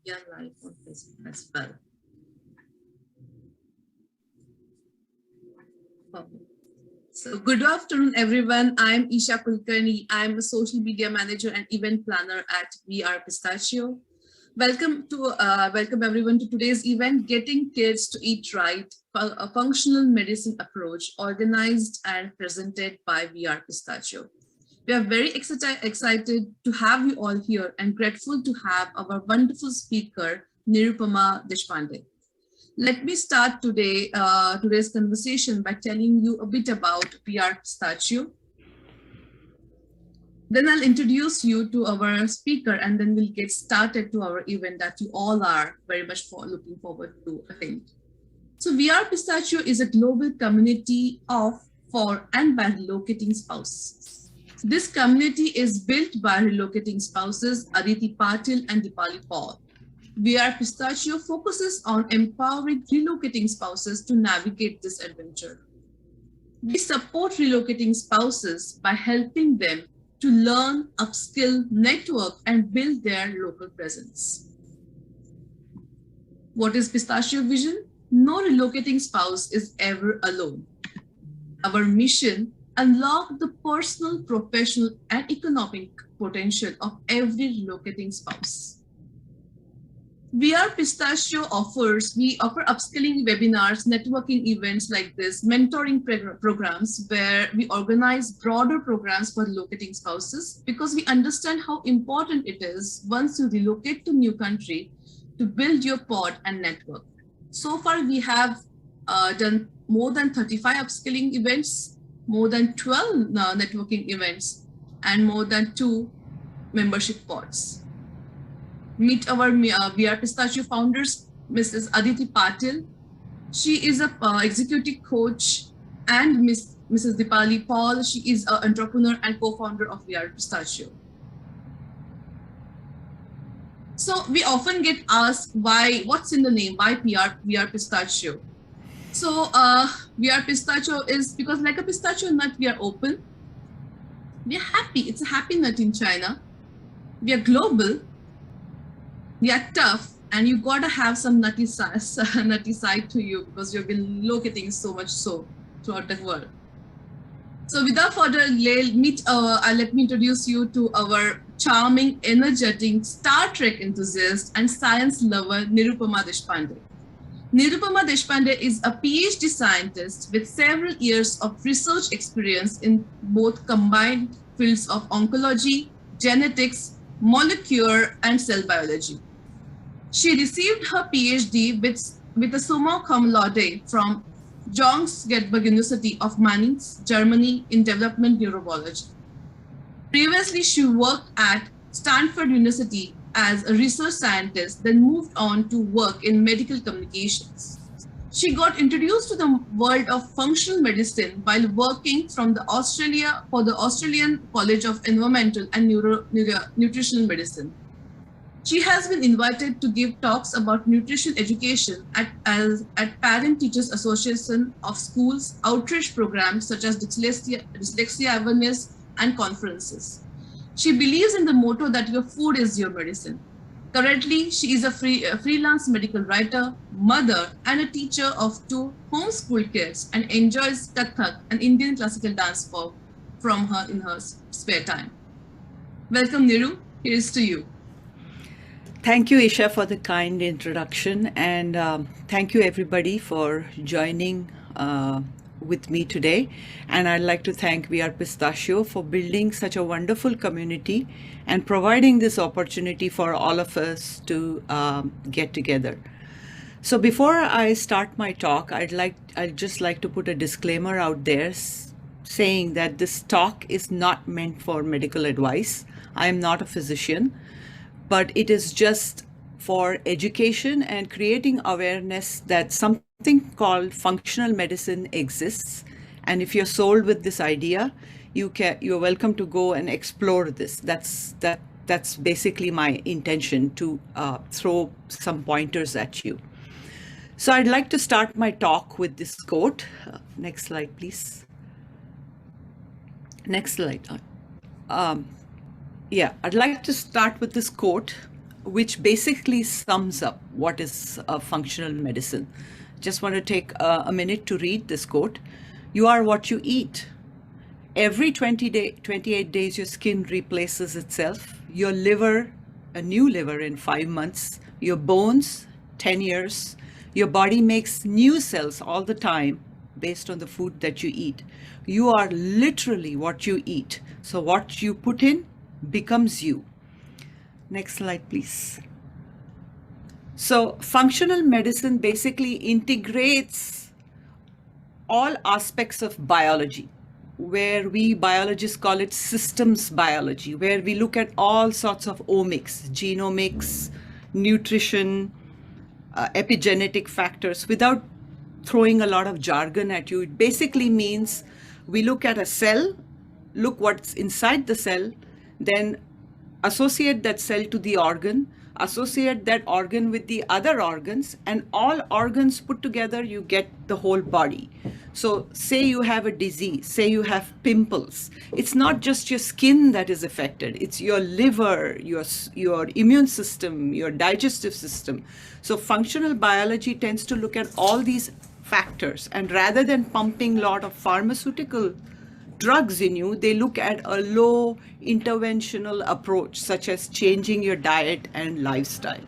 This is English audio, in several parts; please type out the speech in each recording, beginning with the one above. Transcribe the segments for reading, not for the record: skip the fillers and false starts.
We are live on Facebook as well. So good afternoon, everyone. I'm Isha Kulkarni. I'm a social media manager and event planner at We Are Pistachio. Welcome everyone to today's event, Getting Kids to Eat Right, a functional medicine approach organized and presented by We Are Pistachio. We are very excited to have you all here and grateful to have our wonderful speaker, Nirupama Deshpande. Let me start today's conversation by telling you a bit about We Are Pistachio. Then I'll introduce you to our speaker, and then we'll get started to our event that you all are very much looking forward to attend. So We Are Pistachio is a global community of, for, and by relocating spouses. This community is built by relocating spouses Aditi Patil and Dipali Paul. We Are Pistachio focuses on empowering relocating spouses to navigate this adventure. We support relocating spouses by helping them to learn, upskill, network, and build their local presence. What is Pistachio vision? No relocating spouse is ever alone. Our mission: unlock the personal, professional, and economic potential of every relocating spouse. We Are Pistachio we offer upskilling webinars, networking events like this, mentoring programs where we organize broader programs for relocating spouses because we understand how important it is once you relocate to a new country to build your pod and network. So far, we have done more than 35 upskilling events, more than 12 networking events, and more than 2 membership pods. Meet our We Are Pistachio founders, Mrs. Aditi Patil. She is a executive coach, and Mrs. Dipali Paul. She is an entrepreneur and co-founder of We Are Pistachio. So we often get asked what's in the name, why We Are Pistachio. So We Are Pistachio is because like a pistachio nut, we are open. We are happy. It's a happy nut in China. We are global. We are tough, and you gotta have some nutty side to you because you've been locating so much so throughout the world. So without further delay, let me introduce you to our charming, energetic Star Trek enthusiast and science lover, Nirupama Deshpande. Nirupama Deshpande is a PhD scientist with several years of research experience in both combined fields of oncology, genetics, molecular, and cell biology. She received her PhD with a summa cum laude from Johannesburg University of Mainz, Germany in development neurobiology. Previously, she worked at Stanford University as a research scientist, then moved on to work in medical communications. She got introduced to the world of functional medicine while working for the Australian College of Environmental and Nutritional Medicine. She has been invited to give talks about nutrition education at Parent Teachers Association of Schools, outreach programs such as dyslexia awareness, and conferences. She believes in the motto that your food is your medicine. Currently, she is a freelance medical writer, mother, and a teacher of 2 homeschool kids, and enjoys Kathak, an Indian classical dance form, from her in her spare time. Welcome, Niru. Here's to you. Thank you, Isha, for the kind introduction, and thank you everybody for joining with me today. And I'd like to thank We Are Pistachio for building such a wonderful community and providing this opportunity for all of us to get together. So before I start my talk, I'd just like to put a disclaimer out there saying that this talk is not meant for medical advice. I am not a physician, but it is just for education and creating awareness that something called functional medicine exists. And if you're sold with this idea, you're welcome to go and explore this. That's basically my intention, to throw some pointers at you. So I'd like to start my talk with this quote. Next slide, please. Next slide. I'd like to start with this quote which basically sums up what is functional medicine. Just want to take a minute to read this quote. You are what you eat. Every 28 days, your skin replaces itself. Your liver, a new liver in 5 months. Your bones, 10 years. Your body makes new cells all the time based on the food that you eat. You are literally what you eat. So what you put in becomes you. Next slide, please. So functional medicine basically integrates all aspects of biology, where we biologists call it systems biology, where we look at all sorts of omics, genomics, nutrition, epigenetic factors without throwing a lot of jargon at you. It basically means we look at a cell, look what's inside the cell, then associate that cell to the organ, associate that organ with the other organs, and all organs put together, you get the whole body. So say you have a disease, say you have pimples. It's not just your skin that is affected. It's your liver, your immune system, your digestive system. So functional biology tends to look at all these factors. And rather than pumping a lot of pharmaceutical drugs in you, they look at a low interventional approach, such as changing your diet and lifestyle.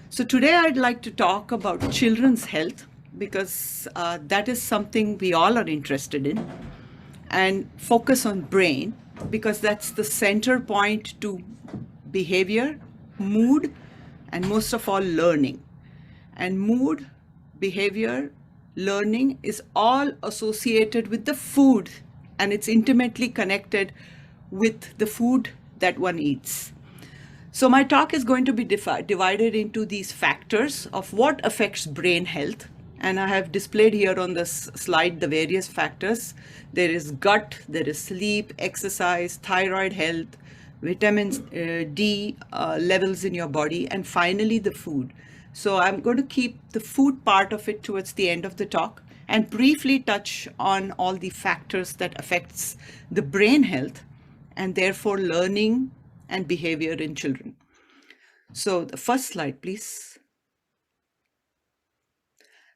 So today I'd like to talk about children's health, because that is something we all are interested in, and focus on brain, because that's the center point to behavior, mood, and most of all learning. And mood, behavior, learning is all associated with the food, and it's intimately connected with the food that one eats. So my talk is going to be divided into these factors of what affects brain health. And I have displayed here on this slide the various factors. There is gut, there is sleep, exercise, thyroid health, vitamin D levels in your body, and finally the food. So I'm going to keep the food part of it towards the end of the talk and briefly touch on all the factors that affects the brain health and therefore learning and behavior in children. So the first slide, please.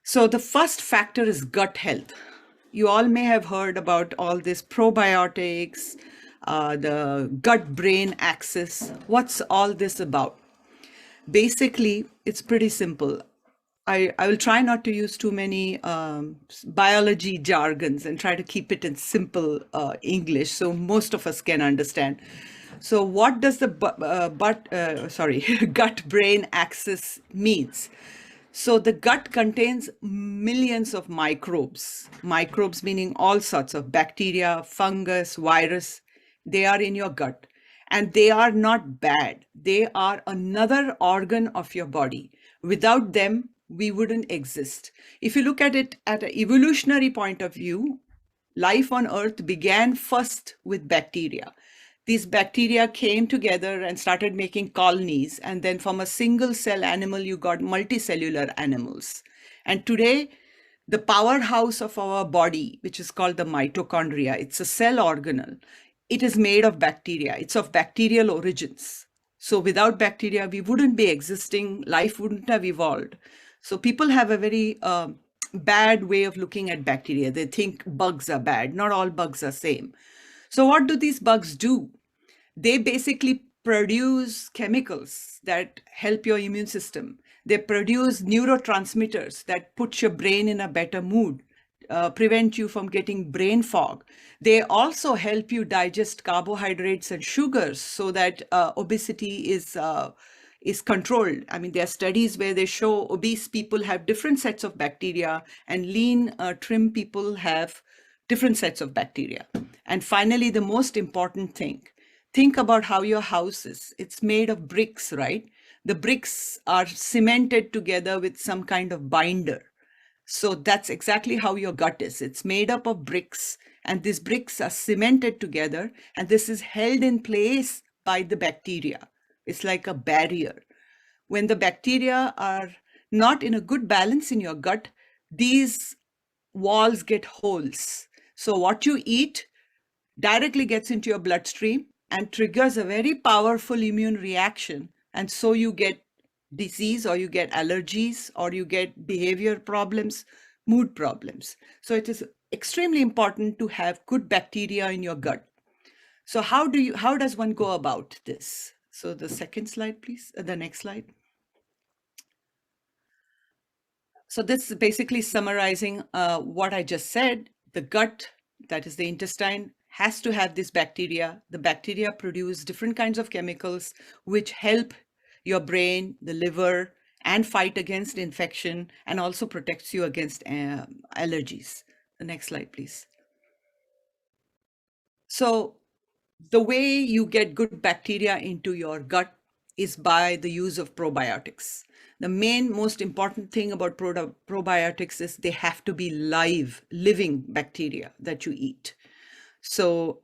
So the first factor is gut health. You all may have heard about all this probiotics, the gut-brain axis. What's all this about? Basically, it's pretty simple. I will try not to use too many biology jargons and try to keep it in simple English so most of us can understand. So what does the gut-brain axis means? So the gut contains millions of microbes. Microbes meaning all sorts of bacteria, fungus, virus. They are in your gut. And they are not bad. They are another organ of your body. Without them, we wouldn't exist. If you look at it at an evolutionary point of view, life on Earth began first with bacteria. These bacteria came together and started making colonies. And then from a single cell animal, you got multicellular animals. And today, the powerhouse of our body, which is called the mitochondria, it's a cell organelle. It is made of bacteria. It's of bacterial origins. So without bacteria, we wouldn't be existing. Life wouldn't have evolved. So people have a very bad way of looking at bacteria. They think bugs are bad. Not all bugs are same. So what do these bugs do? They basically produce chemicals that help your immune system. They produce neurotransmitters that put your brain in a better mood, prevent you from getting brain fog. They also help you digest carbohydrates and sugars so that obesity is controlled. I mean, there are studies where they show obese people have different sets of bacteria and lean, trim people have different sets of bacteria. And finally, the most important thing, think about how your house is. It's made of bricks, right? The bricks are cemented together with some kind of binder. So that's exactly how your gut is. It's made up of bricks, and these bricks are cemented together, and this is held in place by the bacteria. It's like a barrier. When the bacteria are not in a good balance in your gut, these walls get holes. So what you eat directly gets into your bloodstream and triggers a very powerful immune reaction And so you get disease, or you get allergies, or you get behavior problems, mood problems. So it is extremely important to have good bacteria in your gut. So how does one go about this? So the second slide, please. The next slide. So this is basically summarizing what I just said. The gut, that is the intestine, has to have this bacteria. The bacteria produce different kinds of chemicals which help your brain, the liver, and fight against infection, and also protects you against allergies. The next slide, please. So the way you get good bacteria into your gut is by the use of probiotics. The main, most important thing about probiotics is they have to be live, living bacteria that you eat. So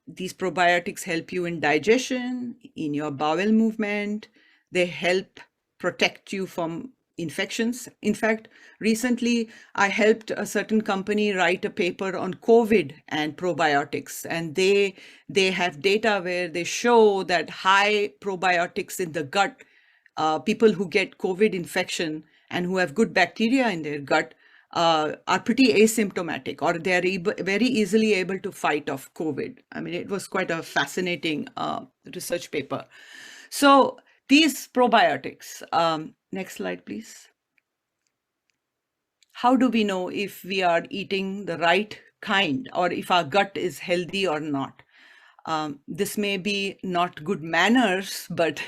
these probiotics help you in digestion, in your bowel movement. They help protect you from infections. In fact, recently I helped a certain company write a paper on COVID and probiotics, and they have data where they show that high probiotics in the gut, people who get COVID infection and who have good bacteria in their gut, are pretty asymptomatic, or they are very easily able to fight off COVID. I mean, it was quite a fascinating research paper. So these probiotics, next slide, please. How do we know if we are eating the right kind, or if our gut is healthy or not? This may be not good manners, but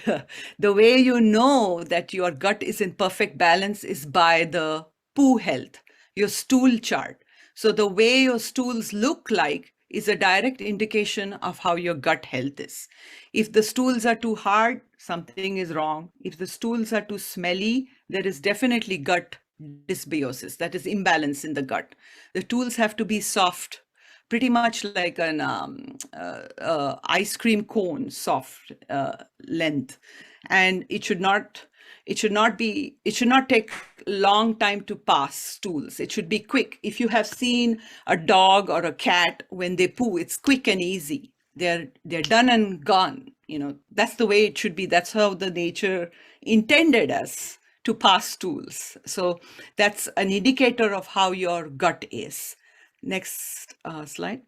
the way you know that your gut is in perfect balance is by the poo health, your stool chart. So the way your stools look like is a direct indication of how your gut health is. If the stools are too hard, something is wrong. If the stools are too smelly, there is definitely gut dysbiosis, that is imbalance in the gut. The stools have to be soft, pretty much like an ice cream cone, soft length, and it should not take long time to pass stools. It should be quick. If you have seen a dog or a cat, when they poo, it's quick and easy. They're done and gone. That's the way it should be. That's how the nature intended us to pass stools. So that's an indicator of how your gut is. Next slide.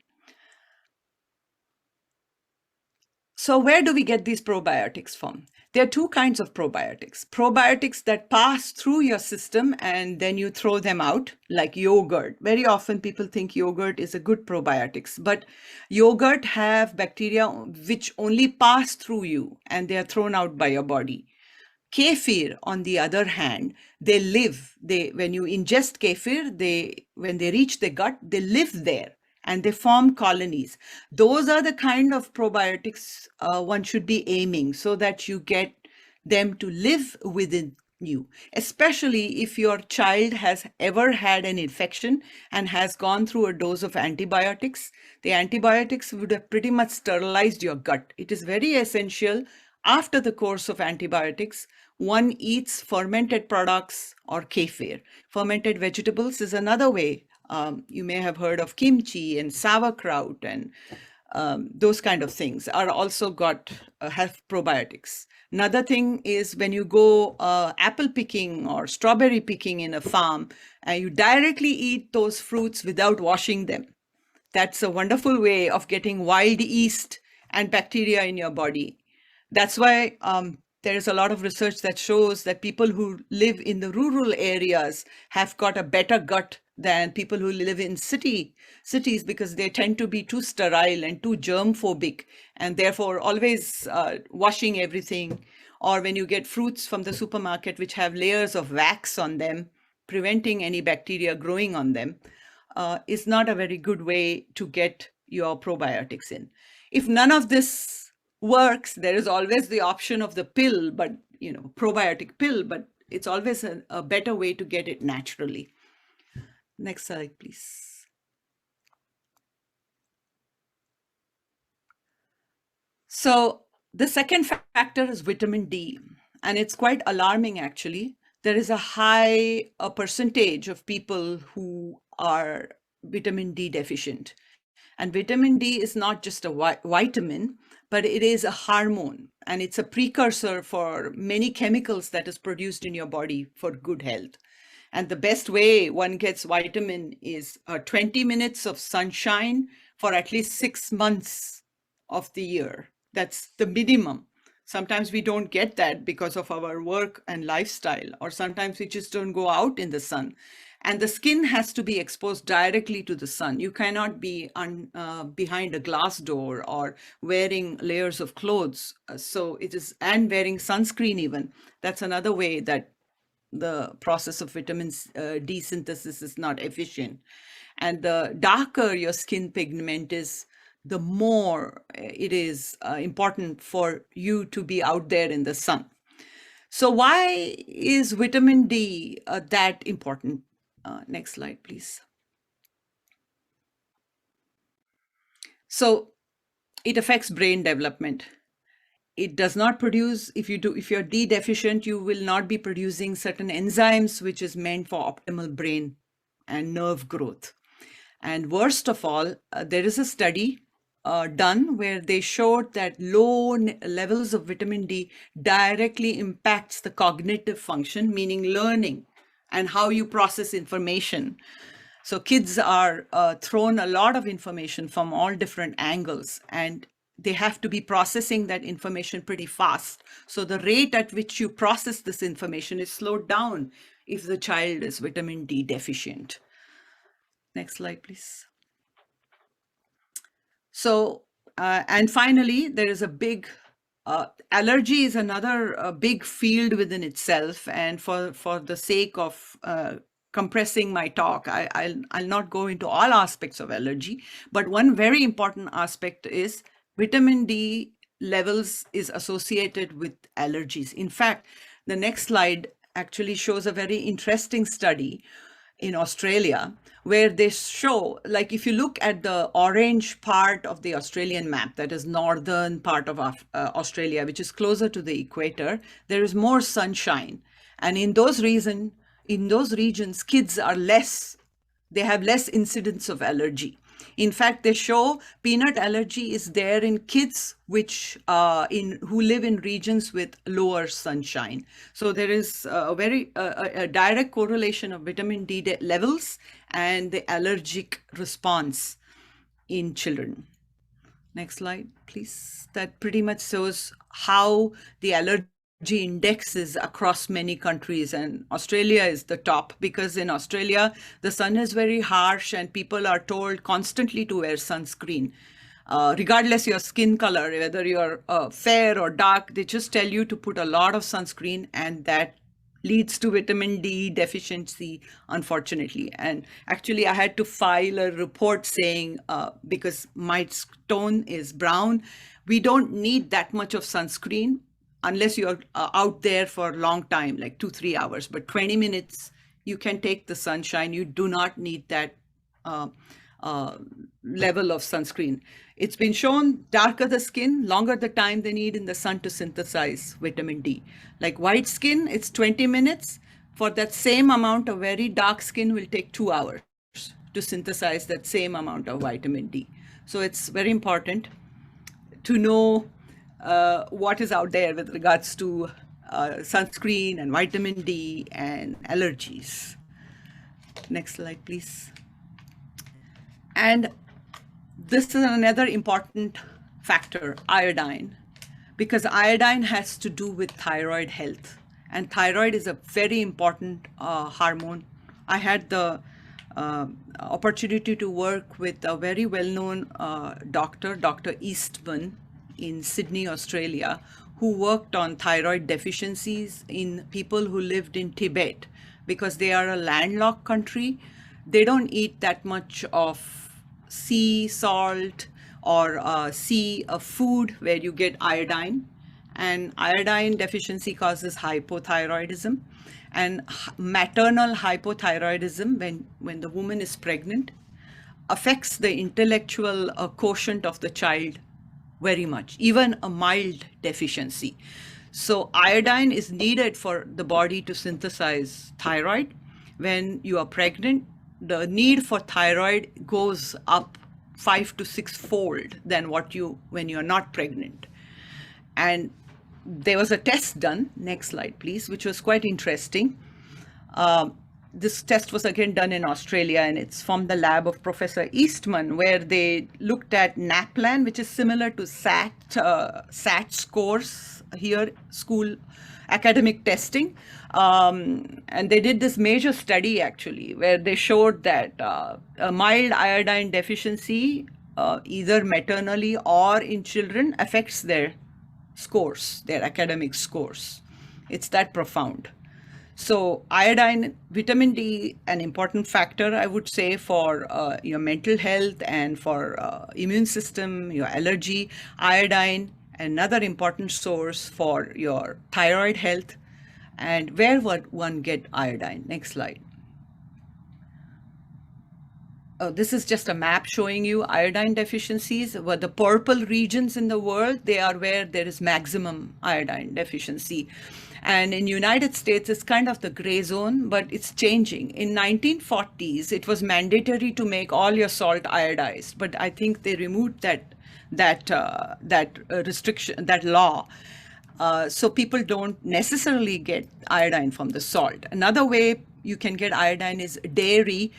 So where do we get these probiotics from? There are two kinds of probiotics. Probiotics that pass through your system and then you throw them out, like yogurt. Very often people think yogurt is a good probiotics, but yogurt have bacteria which only pass through you and they are thrown out by your body. Kefir, on the other hand, they live. When you ingest kefir, when they reach the gut, they live there and they form colonies. Those are the kind of probiotics one should be aiming, so that you get them to live within you, especially if your child has ever had an infection and has gone through a dose of antibiotics. The antibiotics would have pretty much sterilized your gut. It is very essential after the course of antibiotics, one eats fermented products or kefir. Fermented vegetables is another way. You may have heard of kimchi and sauerkraut, and those kind of things are also have probiotics. Another thing is when you go apple picking or strawberry picking in a farm, and you directly eat those fruits without washing them. That's a wonderful way of getting wild yeast and bacteria in your body. That's why there is a lot of research that shows that people who live in the rural areas have got a better gut than people who live in cities, because they tend to be too sterile and too germ phobic, and therefore always washing everything. Or when you get fruits from the supermarket which have layers of wax on them, preventing any bacteria growing on them, is not a very good way to get your probiotics in. If none of this works, there is always the option of the pill, but probiotic pill, but it's always a better way to get it naturally. Next slide, please. So the second factor is vitamin D, and it's quite alarming actually. There is a high percentage of people who are vitamin D deficient. And vitamin D is not just a vitamin, but it is a hormone, and it's a precursor for many chemicals that is produced in your body for good health. And the best way one gets vitamin is 20 minutes of sunshine for at least 6 months of the year. That's the minimum. Sometimes we don't get that because of our work and lifestyle, or sometimes we just don't go out in the sun. And the skin has to be exposed directly to the sun. You cannot be behind a glass door or wearing layers of clothes. So it is, and wearing sunscreen even. That's another way that the process of vitamin D synthesis is not efficient. And the darker your skin pigment is, the more it is important for you to be out there in the sun. So why is vitamin D that important? Next slide, please. So it affects brain development. It does not produce, if you're D deficient, you will not be producing certain enzymes which is meant for optimal brain and nerve growth. And worst of all, there is a study done where they showed that low levels of vitamin D directly impacts the cognitive function, meaning learning and how you process information. So kids are thrown a lot of information from all different angles, and they have to be processing that information pretty fast. So the rate at which you process this information is slowed down if the child is vitamin D deficient. Next slide, please. So, and finally, there is a big allergy is another big field within itself. And for the sake of compressing my talk, I'll not go into all aspects of allergy, but one very important aspect is vitamin D levels is associated with allergies. In fact, the next slide actually shows a very interesting study in Australia, where they show, like if you look at the orange part of the Australian map, that is northern part of Australia, which is closer to the equator, there is more sunshine. And in those regions, kids are they have less incidence of allergy. In fact, they show peanut allergy is there in kids who live in regions with lower sunshine. So there is a direct correlation of vitamin D levels and the allergic response in children. Next slide, please. That pretty much shows how the allergy index is across many countries, and Australia is the top because in Australia the sun is very harsh and people are told constantly to wear sunscreen, regardless your skin color, whether you're fair or dark. They just tell you to put a lot of sunscreen, and that leads to vitamin D deficiency, unfortunately. And actually I had to file a report saying because my tone is brown, we don't need that much of sunscreen unless you're out there for a long time, like 2-3 hours, but 20 minutes, you can take the sunshine. You do not need that level of sunscreen. It's been shown darker the skin, longer the time they need in the sun to synthesize vitamin D. Like white skin, it's 20 minutes. For that same amount of very dark skin will take 2 hours to synthesize that same amount of vitamin D. So it's very important to know what is out there with regards to sunscreen and vitamin D and allergies. Next slide, please. And this is another important factor, iodine, because iodine has to do with thyroid health. And thyroid is a very important hormone. I had the opportunity to work with a very well-known doctor, Dr. Eastman, in Sydney, Australia, who worked on thyroid deficiencies in people who lived in Tibet. Because they are a landlocked country, they don't eat that much of sea salt or sea food where you get iodine. And iodine deficiency causes hypothyroidism. And maternal hypothyroidism, when the woman is pregnant, affects the intellectual quotient of the child very much, even a mild deficiency. So iodine is needed for the body to synthesize thyroid. When you are pregnant, the need for thyroid goes up 5 to 6 fold than what you when you're not pregnant. And there was a test done, next slide please, which was quite interesting. This test was again done in Australia, and it's from the lab of Professor Eastman, where they looked at NAPLAN, which is similar to SAT scores here, school academic testing. And they did this major study actually, where they showed that a mild iodine deficiency, either maternally or in children, affects their scores, their academic scores. It's that profound. So iodine, vitamin D, an important factor, I would say, for your mental health and for immune system, your allergy. Iodine, another important source for your thyroid health. And where would one get iodine? Next slide. This is just a map showing you iodine deficiencies. Where the purple regions in the world, they are where there is maximum iodine deficiency. And in United States, it's kind of the gray zone, but it's changing. In 1940s, it was mandatory to make all your salt iodized, but I think they removed that restriction, that law. So people don't necessarily get iodine from the salt. Another way you can get iodine is dairy,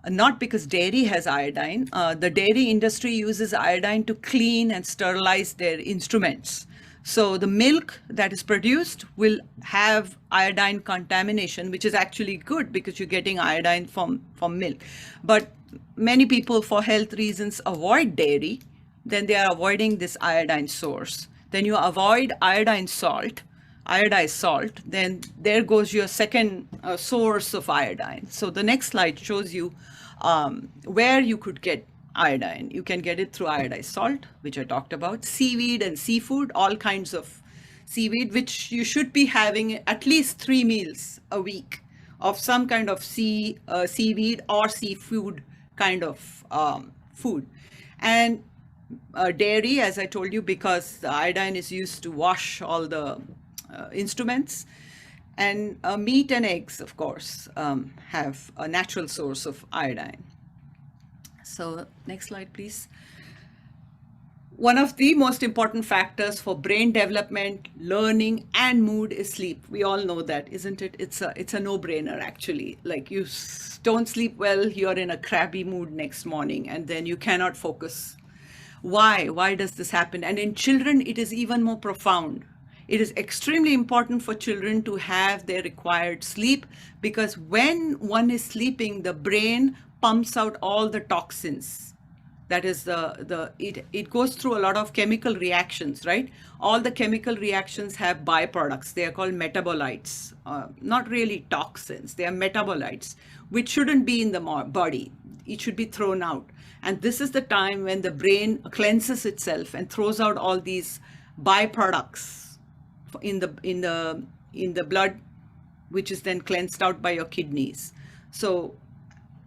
not because dairy has iodine. The dairy industry uses iodine to clean and sterilize their instruments. So the milk that is produced will have iodine contamination, which is actually good because you're getting iodine from milk. But many people, for health reasons, avoid dairy. Then they are avoiding this iodine source. Then you avoid iodized salt, then there goes your second source of iodine. So the next slide shows you where you could get iodine. You can get it through iodized salt, which I talked about, seaweed and seafood, all kinds of seaweed, which you should be having at least 3 meals a week of some kind of seaweed or seafood kind of food. And dairy, as I told you, because the iodine is used to wash all the instruments. And meat and eggs, of course, have a natural source of iodine. So next slide, please. One of the most important factors for brain development, learning, and mood is sleep. We all know that, isn't it? It's a no-brainer, actually. Like, you don't sleep well, you're in a crabby mood next morning, and then you cannot focus. Why? Why does this happen? And in children, it is even more profound. It is extremely important for children to have their required sleep, because when one is sleeping, the brain pumps out all the toxins. That is it goes through a lot of chemical reactions, right? All the chemical reactions have byproducts. They are called metabolites, not really toxins. They are metabolites, which shouldn't be in the body. It should be thrown out. And this is the time when the brain cleanses itself and throws out all these byproducts in the blood, which is then cleansed out by your kidneys. So,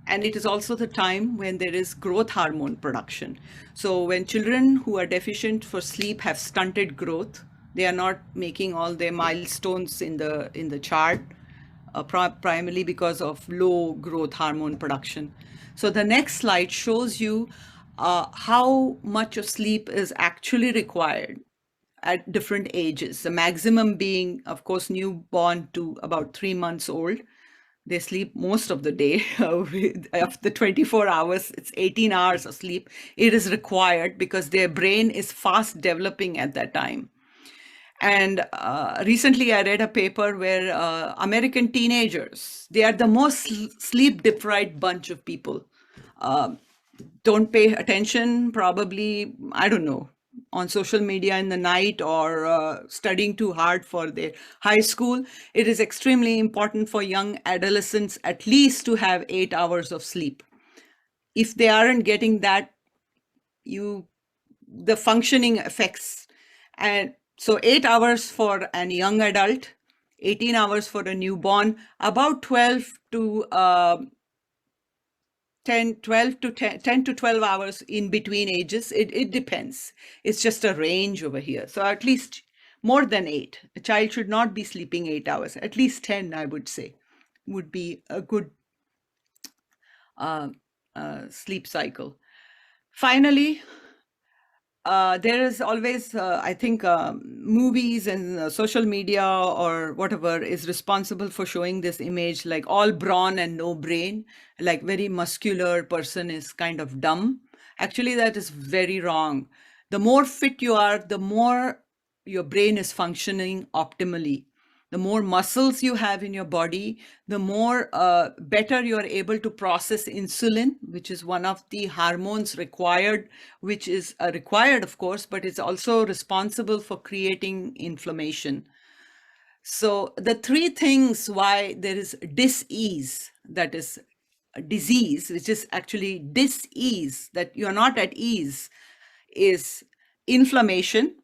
and it is also the time when there is growth hormone production. So when children who are deficient for sleep have stunted growth, they are not making all their milestones in the chart, primarily because of low growth hormone production. So the next slide shows you how much of sleep is actually required at different ages. The maximum being, of course, newborn to about 3 months old. They sleep most of the day. Of the 24 hours, it's 18 hours of sleep. It is required because their brain is fast developing at that time. And recently I read a paper where American teenagers, they are the most sleep deprived bunch of people. Don't pay attention, probably, I don't know, on social media in the night, or studying too hard for their high school. It is extremely important for young adolescents at least to have 8 hours of sleep. If they aren't getting that, the functioning affects. And so 8 hours for a young adult, 18 hours for a newborn, about 10 to 12 hours in between ages. It depends. It's just a range over here. So at least more than 8. A child should not be sleeping 8 hours. At least 10, I would say, would be a good sleep cycle. Finally, there is always, I think, movies and social media or whatever is responsible for showing this image like all brawn and no brain, like very muscular person is kind of dumb. Actually, that is very wrong. The more fit you are, the more your brain is functioning optimally. The more muscles you have in your body, the more better you are able to process insulin, which is one of the hormones required, which is required, of course, but it's also responsible for creating inflammation. So the three things why there is dis-ease, that is a disease, which is actually dis-ease, that you're not at ease, is inflammation,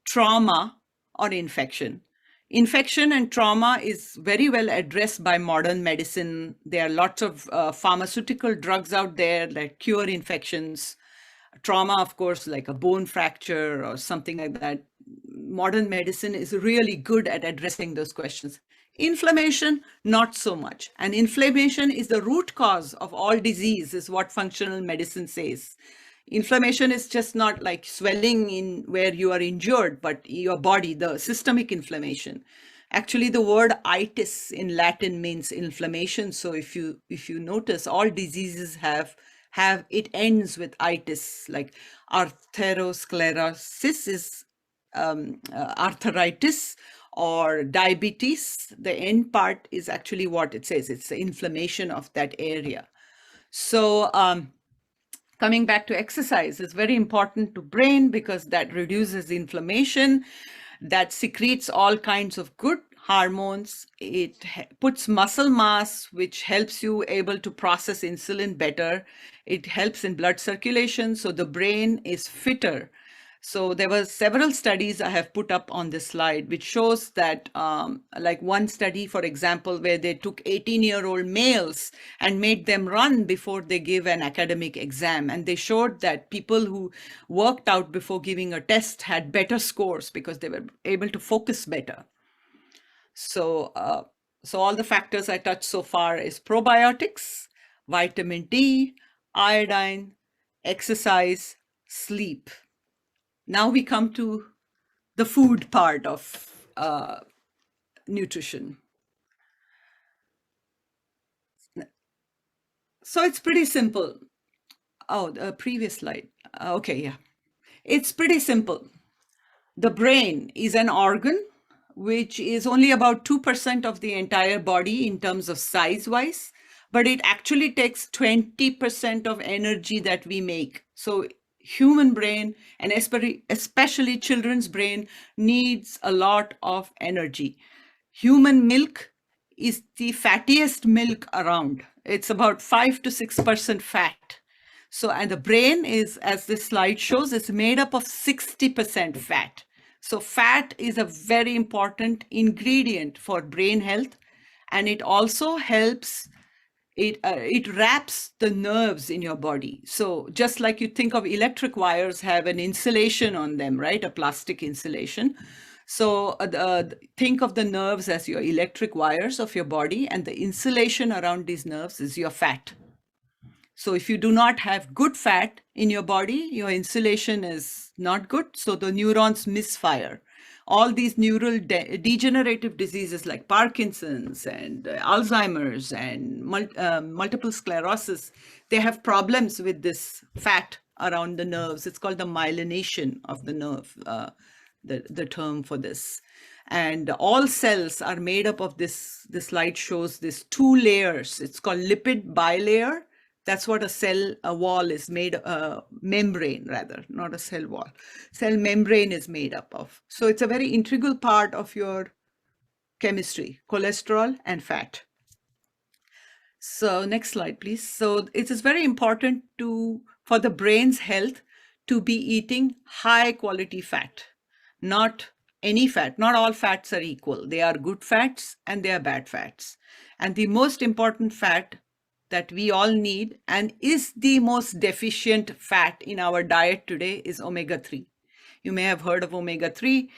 trauma, or infection. Infection and trauma is very well addressed by modern medicine. There are lots of pharmaceutical drugs out there that cure infections. Trauma, of course, like a bone fracture or something like that. Modern medicine is really good at addressing those questions. Inflammation, not so much. And inflammation is the root cause of all disease, is what functional medicine says. Inflammation is just not like swelling in where you are injured, but your body, the systemic inflammation. Actually, the word itis in Latin means inflammation. So if you notice, all diseases have it ends with itis, like arthrosclerosis is arthritis, or diabetes. The end part is actually what it says. It's the inflammation of that area. So coming back to exercise is very important to brain because that reduces inflammation, that secretes all kinds of good hormones. It puts muscle mass, which helps you able to process insulin better. It helps in blood circulation, so the brain is fitter. So there were several studies I have put up on this slide, which shows that like one study, for example, where they took 18-year-old males and made them run before they give an academic exam. And they showed that people who worked out before giving a test had better scores because they were able to focus better. So, so all the factors I touched so far is probiotics, vitamin D, iodine, exercise, sleep. Now we come to the food part of nutrition. So it's pretty simple. Oh, the previous slide. Okay, yeah. It's pretty simple. The brain is an organ which is only about 2% of the entire body in terms of size-wise, but it actually takes 20% of energy that we make. So human brain, and especially children's brain, needs a lot of energy. Human milk is the fattiest milk around. It's about 5 to 6% fat. So, and the brain is, as this slide shows, it's made up of 60% fat. So fat is a very important ingredient for brain health, and it also helps, it wraps the nerves in your body. So just like you think of electric wires have an insulation on them, right? A plastic insulation. So think of the nerves as your electric wires of your body, and the insulation around these nerves is your fat. So if you do not have good fat in your body, your insulation is not good. So the neurons misfire. All these neural degenerative diseases like Parkinson's and Alzheimer's and multiple sclerosis, they have problems with this fat around the nerves. It's called the myelination of the nerve, the term for this. And all cells are made up of this. This slide shows this two layers. It's called lipid bilayer. That's what a cell wall is made, membrane rather, not a cell wall. Cell membrane is made up of. So it's a very integral part of your chemistry, cholesterol and fat. So next slide, please. So it is very important for the brain's health to be eating high quality fat, not any fat. Not all fats are equal. They are good fats and they are bad fats. And the most important fat that we all need and is the most deficient fat in our diet today is omega-3. You may have heard of omega-3.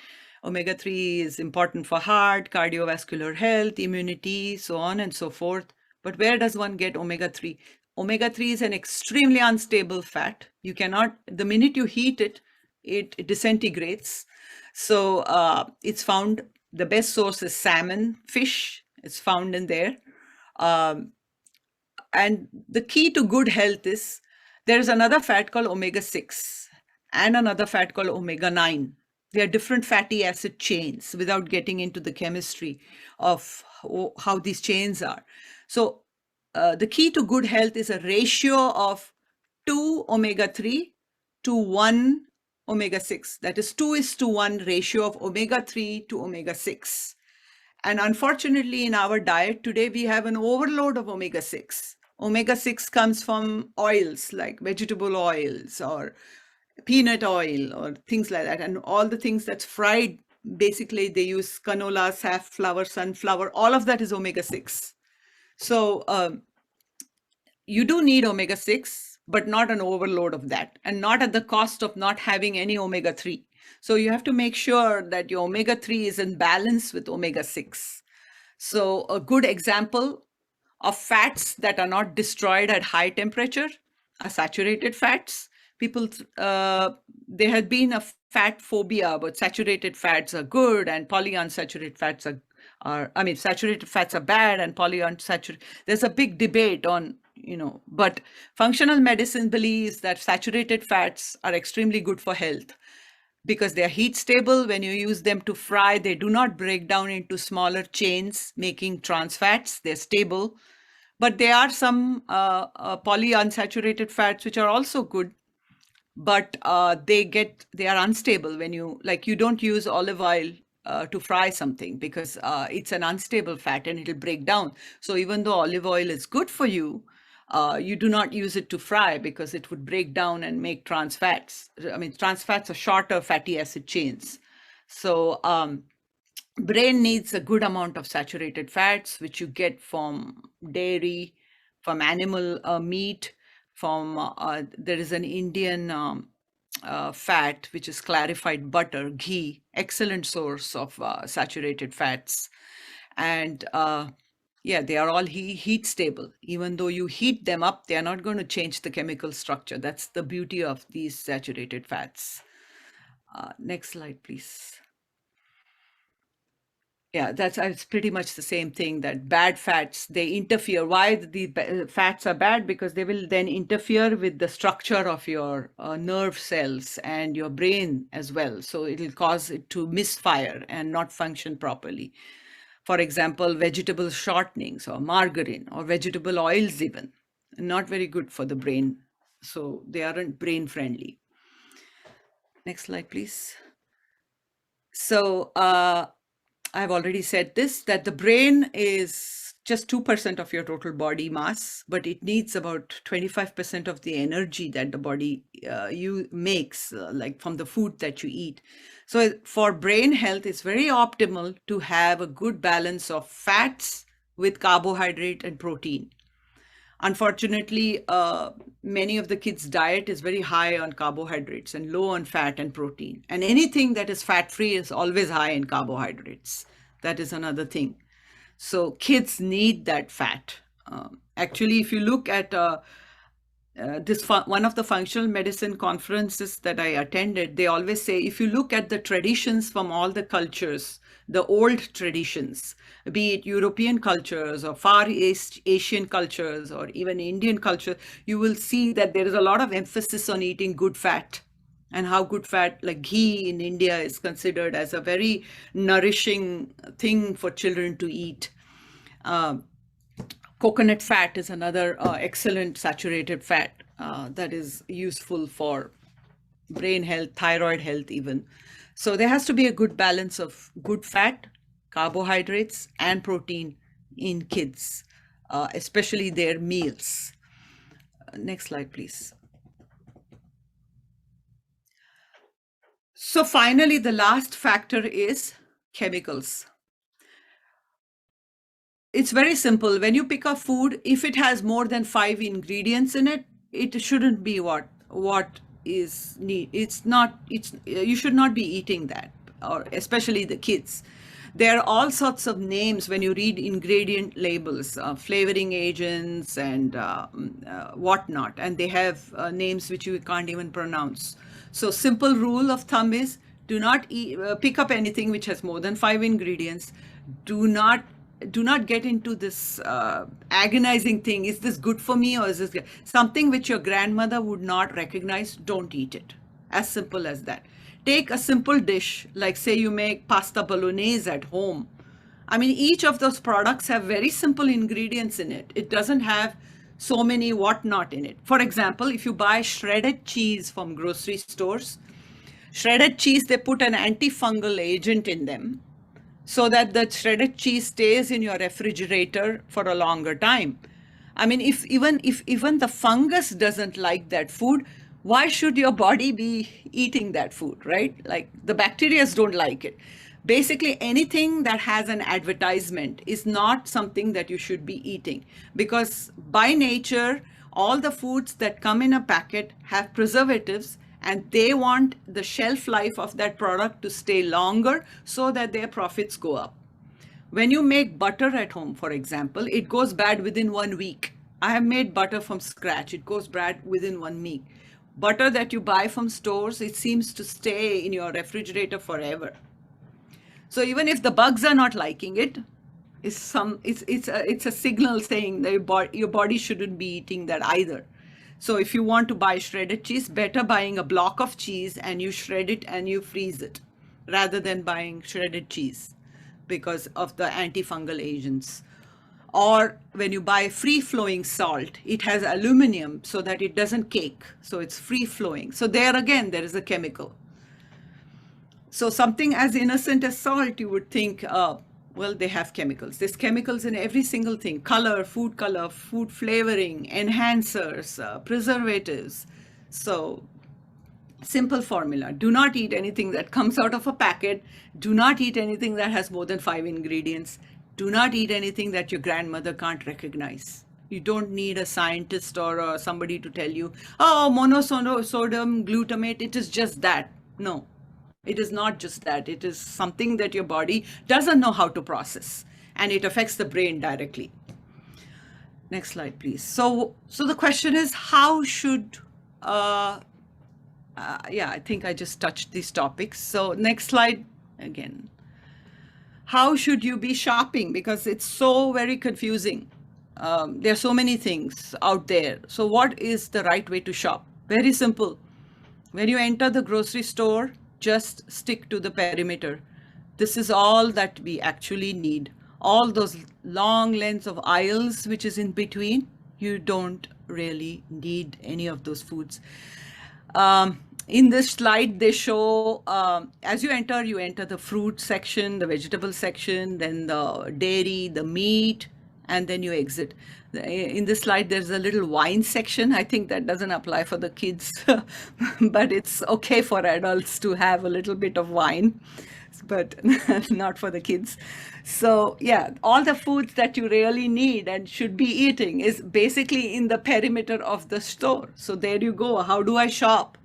Omega-3 is important for heart, cardiovascular health, immunity, so on and so forth. But where does one get omega-3? omega-3 is an extremely unstable fat. You cannot, the minute you heat it, it disintegrates. So it's found, the best source is salmon, fish. It's found in there. And the key to good health is there is another fat called omega-6 and another fat called omega-9. They are different fatty acid chains without getting into the chemistry of how these chains are. So the key to good health is a ratio of 2 omega-3 to 1 omega-6. That is 2:1 ratio of omega-3 to omega-6. And unfortunately, in our diet today, we have an overload of omega-6. Omega-6 comes from oils like vegetable oils or peanut oil or things like that. And all the things that's fried, basically they use canola, safflower, sunflower, all of that is omega-6. So you do need omega-6, but not an overload of that, and not at the cost of not having any omega-3. So you have to make sure that your omega-3 is in balance with omega-6. So a good example of fats that are not destroyed at high temperature are saturated fats. People, there has been a fat phobia, but saturated fats are good and polyunsaturated fats saturated fats are bad and polyunsaturated. There's a big debate on, but functional medicine believes that saturated fats are extremely good for health because they are heat stable. When you use them to fry, they do not break down into smaller chains, making trans fats. They're stable. But there are some polyunsaturated fats which are also good, but they are unstable when you don't use olive oil to fry something because it's an unstable fat and it'll break down. So even though olive oil is good for you, you do not use it to fry because it would break down and make trans fats. Trans fats are shorter fatty acid chains. So brain needs a good amount of saturated fats, which you get from dairy, from animal meat, from there is an Indian fat, which is clarified butter, ghee, excellent source of saturated fats. And they are all heat stable. Even though you heat them up, they are not going to change the chemical structure. That's the beauty of these saturated fats. Next slide, please. Yeah, it's pretty much the same thing, that bad fats, they interfere. Why the fats are bad? Because they will then interfere with the structure of your nerve cells and your brain as well. So it will cause it to misfire and not function properly. For example, vegetable shortenings or margarine or vegetable oils even, not very good for the brain. So they aren't brain friendly. Next slide, please. So I've already said this, that the brain is just 2% of your total body mass, but it needs about 25% of the energy that the body makes, like from the food that you eat. So for brain health, it's very optimal to have a good balance of fats with carbohydrate and protein. Unfortunately, many of the kids' diet is very high on carbohydrates and low on fat and protein. And anything that is fat-free is always high in carbohydrates. That is another thing. So kids need that fat. Actually, if you look at one of the functional medicine conferences that I attended, they always say, if you look at the traditions from all the cultures, the old traditions, be it European cultures or Far East Asian cultures or even Indian culture, you will see that there is a lot of emphasis on eating good fat, and how good fat, like ghee in India, is considered as a very nourishing thing for children to eat. Coconut fat is another excellent saturated fat that is useful for brain health, thyroid health even. So there has to be a good balance of good fat, carbohydrates, and protein in kids, especially their meals. Next slide, please. So finally, the last factor is chemicals. It's very simple. When you pick a food, if it has more than 5 ingredients in it, it shouldn't be what is need. You should not be eating that, or especially the kids. There are all sorts of names when you read ingredient labels, flavoring agents and whatnot, and they have names which you can't even pronounce. So simple rule of thumb is do not pick up anything which has more than 5 ingredients. Do not get into this agonizing thing. Is this good for me, or is this good? Something which your grandmother would not recognize? Don't eat it. As simple as that. Take a simple dish, like say you make pasta bolognese at home. I mean, each of those products have very simple ingredients in it. It doesn't have so many whatnot in it. For example, if you buy shredded cheese from grocery stores, shredded cheese, they put an antifungal agent in them so that the shredded cheese stays in your refrigerator for a longer time. I mean, if even the fungus doesn't like that food, why should your body be eating that food, right? Like the bacteria don't like it. Basically, anything that has an advertisement is not something that you should be eating, because by nature, all the foods that come in a packet have preservatives, and they want the shelf life of that product to stay longer so that their profits go up. When you make butter at home, for example, it goes bad within 1 week. I have made butter from scratch. It goes bad within 1 week. Butter that you buy from stores, it seems to stay in your refrigerator forever. So even if the bugs are not liking it, it's a signal saying that your body shouldn't be eating that either. So if you want to buy shredded cheese, better buying a block of cheese and you shred it and you freeze it rather than buying shredded cheese because of the antifungal agents. Or when you buy free-flowing salt, it has aluminum so that it doesn't cake. So it's free-flowing. So there again, there is a chemical. So something as innocent as salt, you would think, well, they have chemicals. There's chemicals in every single thing: color, food flavoring, enhancers, preservatives. So simple formula: do not eat anything that comes out of a packet. Do not eat anything that has more than 5 ingredients. Do not eat anything that your grandmother can't recognize. You don't need a scientist or somebody to tell you, oh, monosodium glutamate, it is just that. No, it is not just that. It is something that your body doesn't know how to process, and it affects the brain directly. Next slide, please. So the question is, how should, yeah, I think I just touched these topics. So next slide again. How should you be shopping? Because it's so very confusing. There are so many things out there. So what is the right way to shop? Very simple. When you enter the grocery store, just stick to the perimeter. This is all that we actually need. All those long lengths of aisles which is in between, you don't really need any of those foods. In this slide, they show, as you enter the fruit section, the vegetable section, then the dairy, the meat, and then you exit. In this slide, there's a little wine section. I think that doesn't apply for the kids, but it's okay for adults to have a little bit of wine, but not for the kids. So yeah, all the foods that you really need and should be eating is basically in the perimeter of the store. So there you go. How do I shop?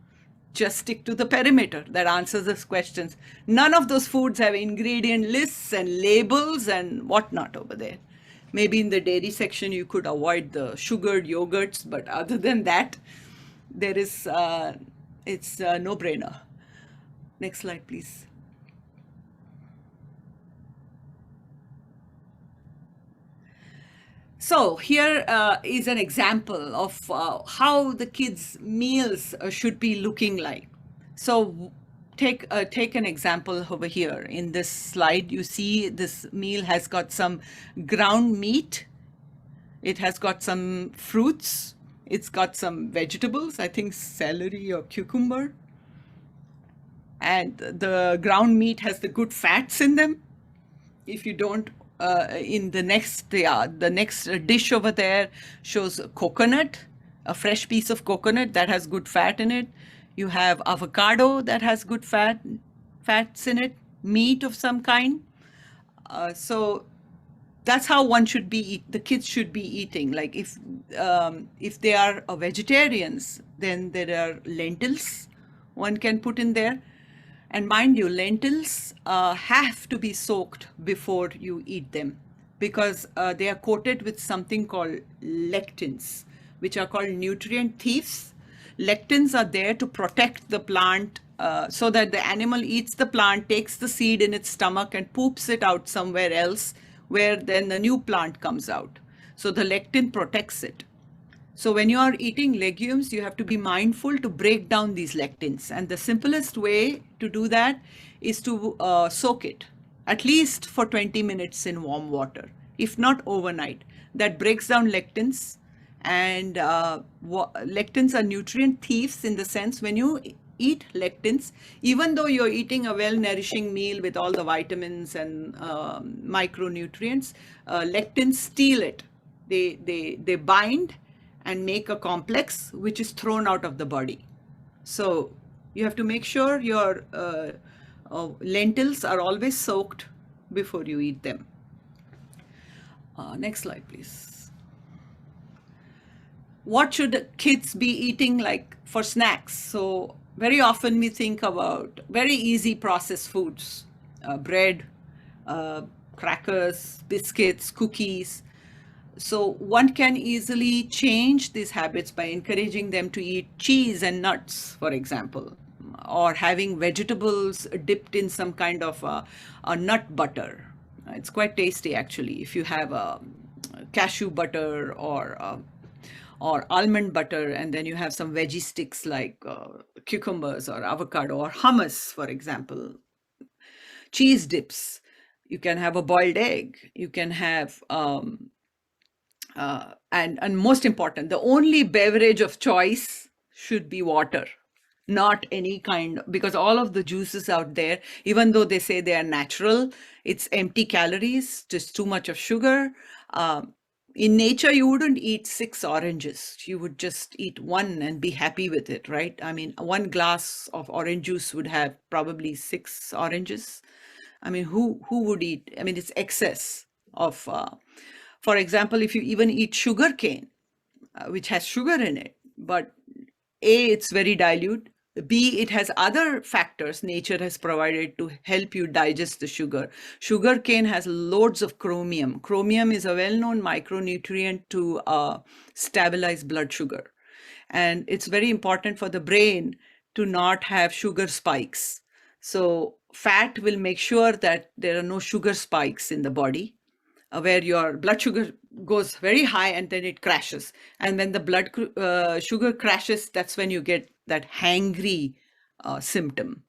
Just stick to the perimeter. That answers those questions. None of those foods have ingredient lists and labels and whatnot over there. Maybe in the dairy section, you could avoid the sugared yogurts, but other than that, there is, it's a no-brainer. Next slide, please. So here is an example of how the kids' meals should be looking like. So take an example over here. In this slide, you see this meal has got some ground meat. It has got some fruits. It's got some vegetables, I think celery or cucumber. And the ground meat has the good fats in them. If you don't, in the next dish over there shows coconut, a fresh piece of coconut that has good fat in it. You have avocado that has good fats in it, meat of some kind. So that's how one should be the kids should be eating. Like if they are vegetarians, then there are lentils one can put in there. And mind you, lentils have to be soaked before you eat them because they are coated with something called lectins, which are called nutrient thieves. Lectins are there to protect the plant so that the animal eats the plant, takes the seed in its stomach, and poops it out somewhere else where then the new plant comes out. So the lectin protects it. So when you are eating legumes, you have to be mindful to break down these lectins. And the simplest way to do that is to soak it at least for 20 minutes in warm water, if not overnight. That breaks down lectins. And lectins are nutrient thieves in the sense when you eat lectins, even though you're eating a well-nourishing meal with all the vitamins and micronutrients, lectins steal it. They bind and make a complex which is thrown out of the body. So you have to make sure your lentils are always soaked before you eat them. Next slide, please. What should kids be eating like for snacks? So very often we think about very easy processed foods, bread, crackers, biscuits, cookies. So one can easily change these habits by encouraging them to eat cheese and nuts, for example, or having vegetables dipped in some kind of a nut butter. It's quite tasty actually. If you have cashew butter or almond butter, and then you have some veggie sticks like cucumbers or avocado or hummus, for example, cheese dips. You can have a boiled egg. You can have and most important, the only beverage of choice should be water, not any kind, because all of the juices out there, even though they say they are natural, it's empty calories, just too much of sugar. In nature, you wouldn't eat 6 oranges. You would just eat one and be happy with it, right? I mean, one glass of orange juice would have probably 6 oranges. I mean, who would eat? I mean, it's excess of, for example, if you even eat sugar cane, which has sugar in it, but A, it's very dilute. B, it has other factors nature has provided to help you digest the sugar. Sugar cane has loads of chromium. Chromium is a well-known micronutrient to stabilize blood sugar. And it's very important for the brain to not have sugar spikes. So fat will make sure that there are no sugar spikes in the body, where your blood sugar goes very high and then it crashes. And when the blood sugar crashes, that's when you get that hangry symptom.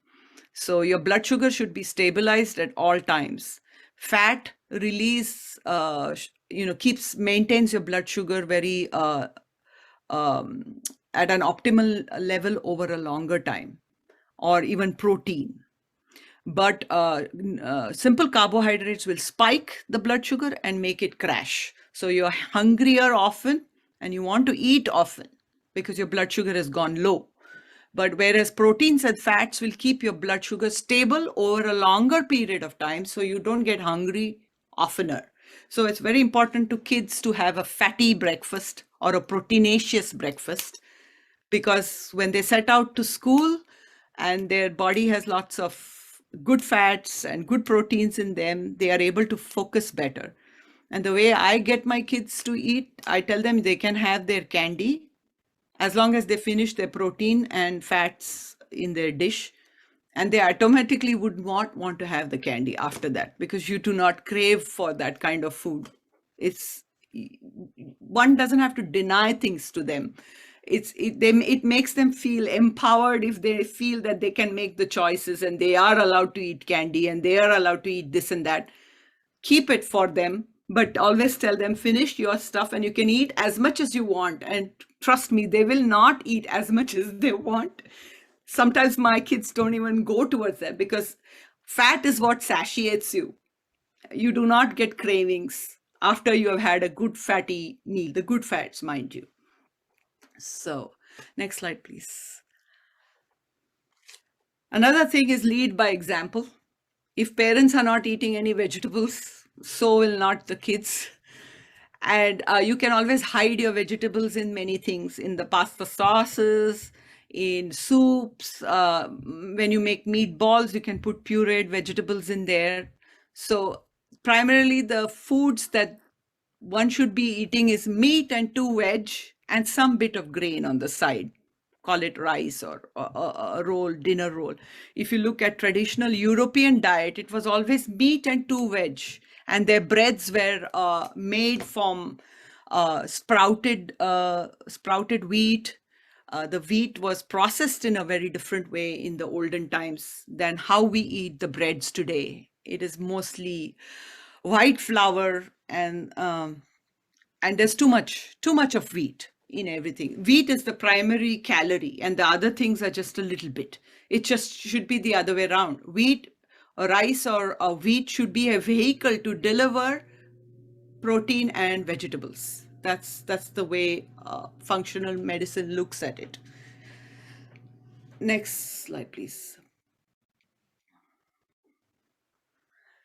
So your blood sugar should be stabilized at all times. Fat release, maintains your blood sugar very at an optimal level over a longer time, or even protein. But simple carbohydrates will spike the blood sugar and make it crash. So you're hungrier often and you want to eat often because your blood sugar has gone low. But whereas proteins and fats will keep your blood sugar stable over a longer period of time, so you don't get hungry oftener. So it's very important to kids to have a fatty breakfast or a proteinaceous breakfast, because when they set out to school and their body has lots of good fats and good proteins in them, they are able to focus better. And the way I get my kids to eat, I tell them they can have their candy as long as they finish their protein and fats in their dish. And they automatically would not want to have the candy after that, because you do not crave for that kind of food. One doesn't have to deny things to them. It makes them feel empowered if they feel that they can make the choices and they are allowed to eat candy and they are allowed to eat this and that. Keep it for them, but always tell them, finish your stuff and you can eat as much as you want. And trust me, they will not eat as much as they want. Sometimes my kids don't even go towards that, because fat is what satiates you. You do not get cravings after you have had a good fatty meal, the good fats, mind you. So next slide, please. Another thing is lead by example. If parents are not eating any vegetables, so will not the kids. And you can always hide your vegetables in many things, in the pasta sauces, in soups. When you make meatballs, you can put pureed vegetables in there. So primarily the foods that one should be eating is meat and 2 veg and some bit of grain on the side. Call it rice or a roll, dinner roll. If you look at traditional European diet, it was always meat and 2 veg, and their breads were made from sprouted wheat. The wheat was processed in a very different way in the olden times than how we eat the breads today. It is mostly white flour, and there's too much of wheat in everything. Wheat is the primary calorie, and the other things are just a little bit. It just should be the other way around. Wheat or rice or wheat should be a vehicle to deliver protein and vegetables. That's the way functional medicine looks at it. Next slide, please.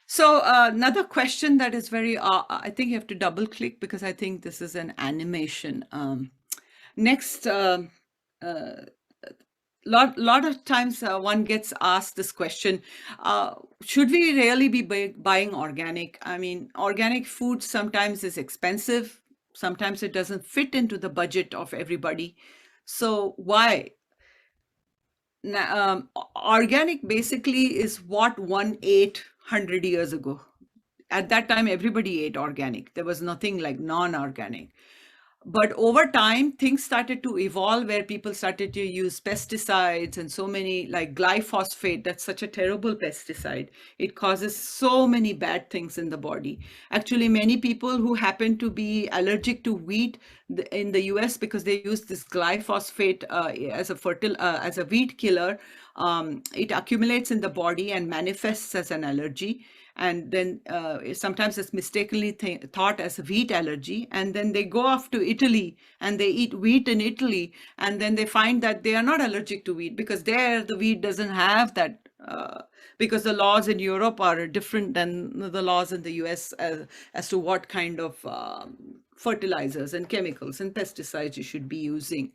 So another question that is very, I think you have to double click because I think this is an animation. Next, lot of times one gets asked this question, should we really be buying organic? I mean, organic food sometimes is expensive. Sometimes it doesn't fit into the budget of everybody. So why? Organic basically is what one ate 100 years ago. At that time, everybody ate organic. There was nothing like non-organic. But over time, things started to evolve where people started to use pesticides and so many, like glyphosate. That's such a terrible pesticide. It causes so many bad things in the body. Actually, many people who happen to be allergic to wheat in the US, because they use this glyphosate as a wheat killer, it accumulates in the body and manifests as an allergy. And then sometimes it's mistakenly thought as a wheat allergy. And then they go off to Italy and they eat wheat in Italy. And then they find that they are not allergic to wheat because there the wheat doesn't have that, because the laws in Europe are different than the laws in the US as to what kind of fertilizers and chemicals and pesticides you should be using.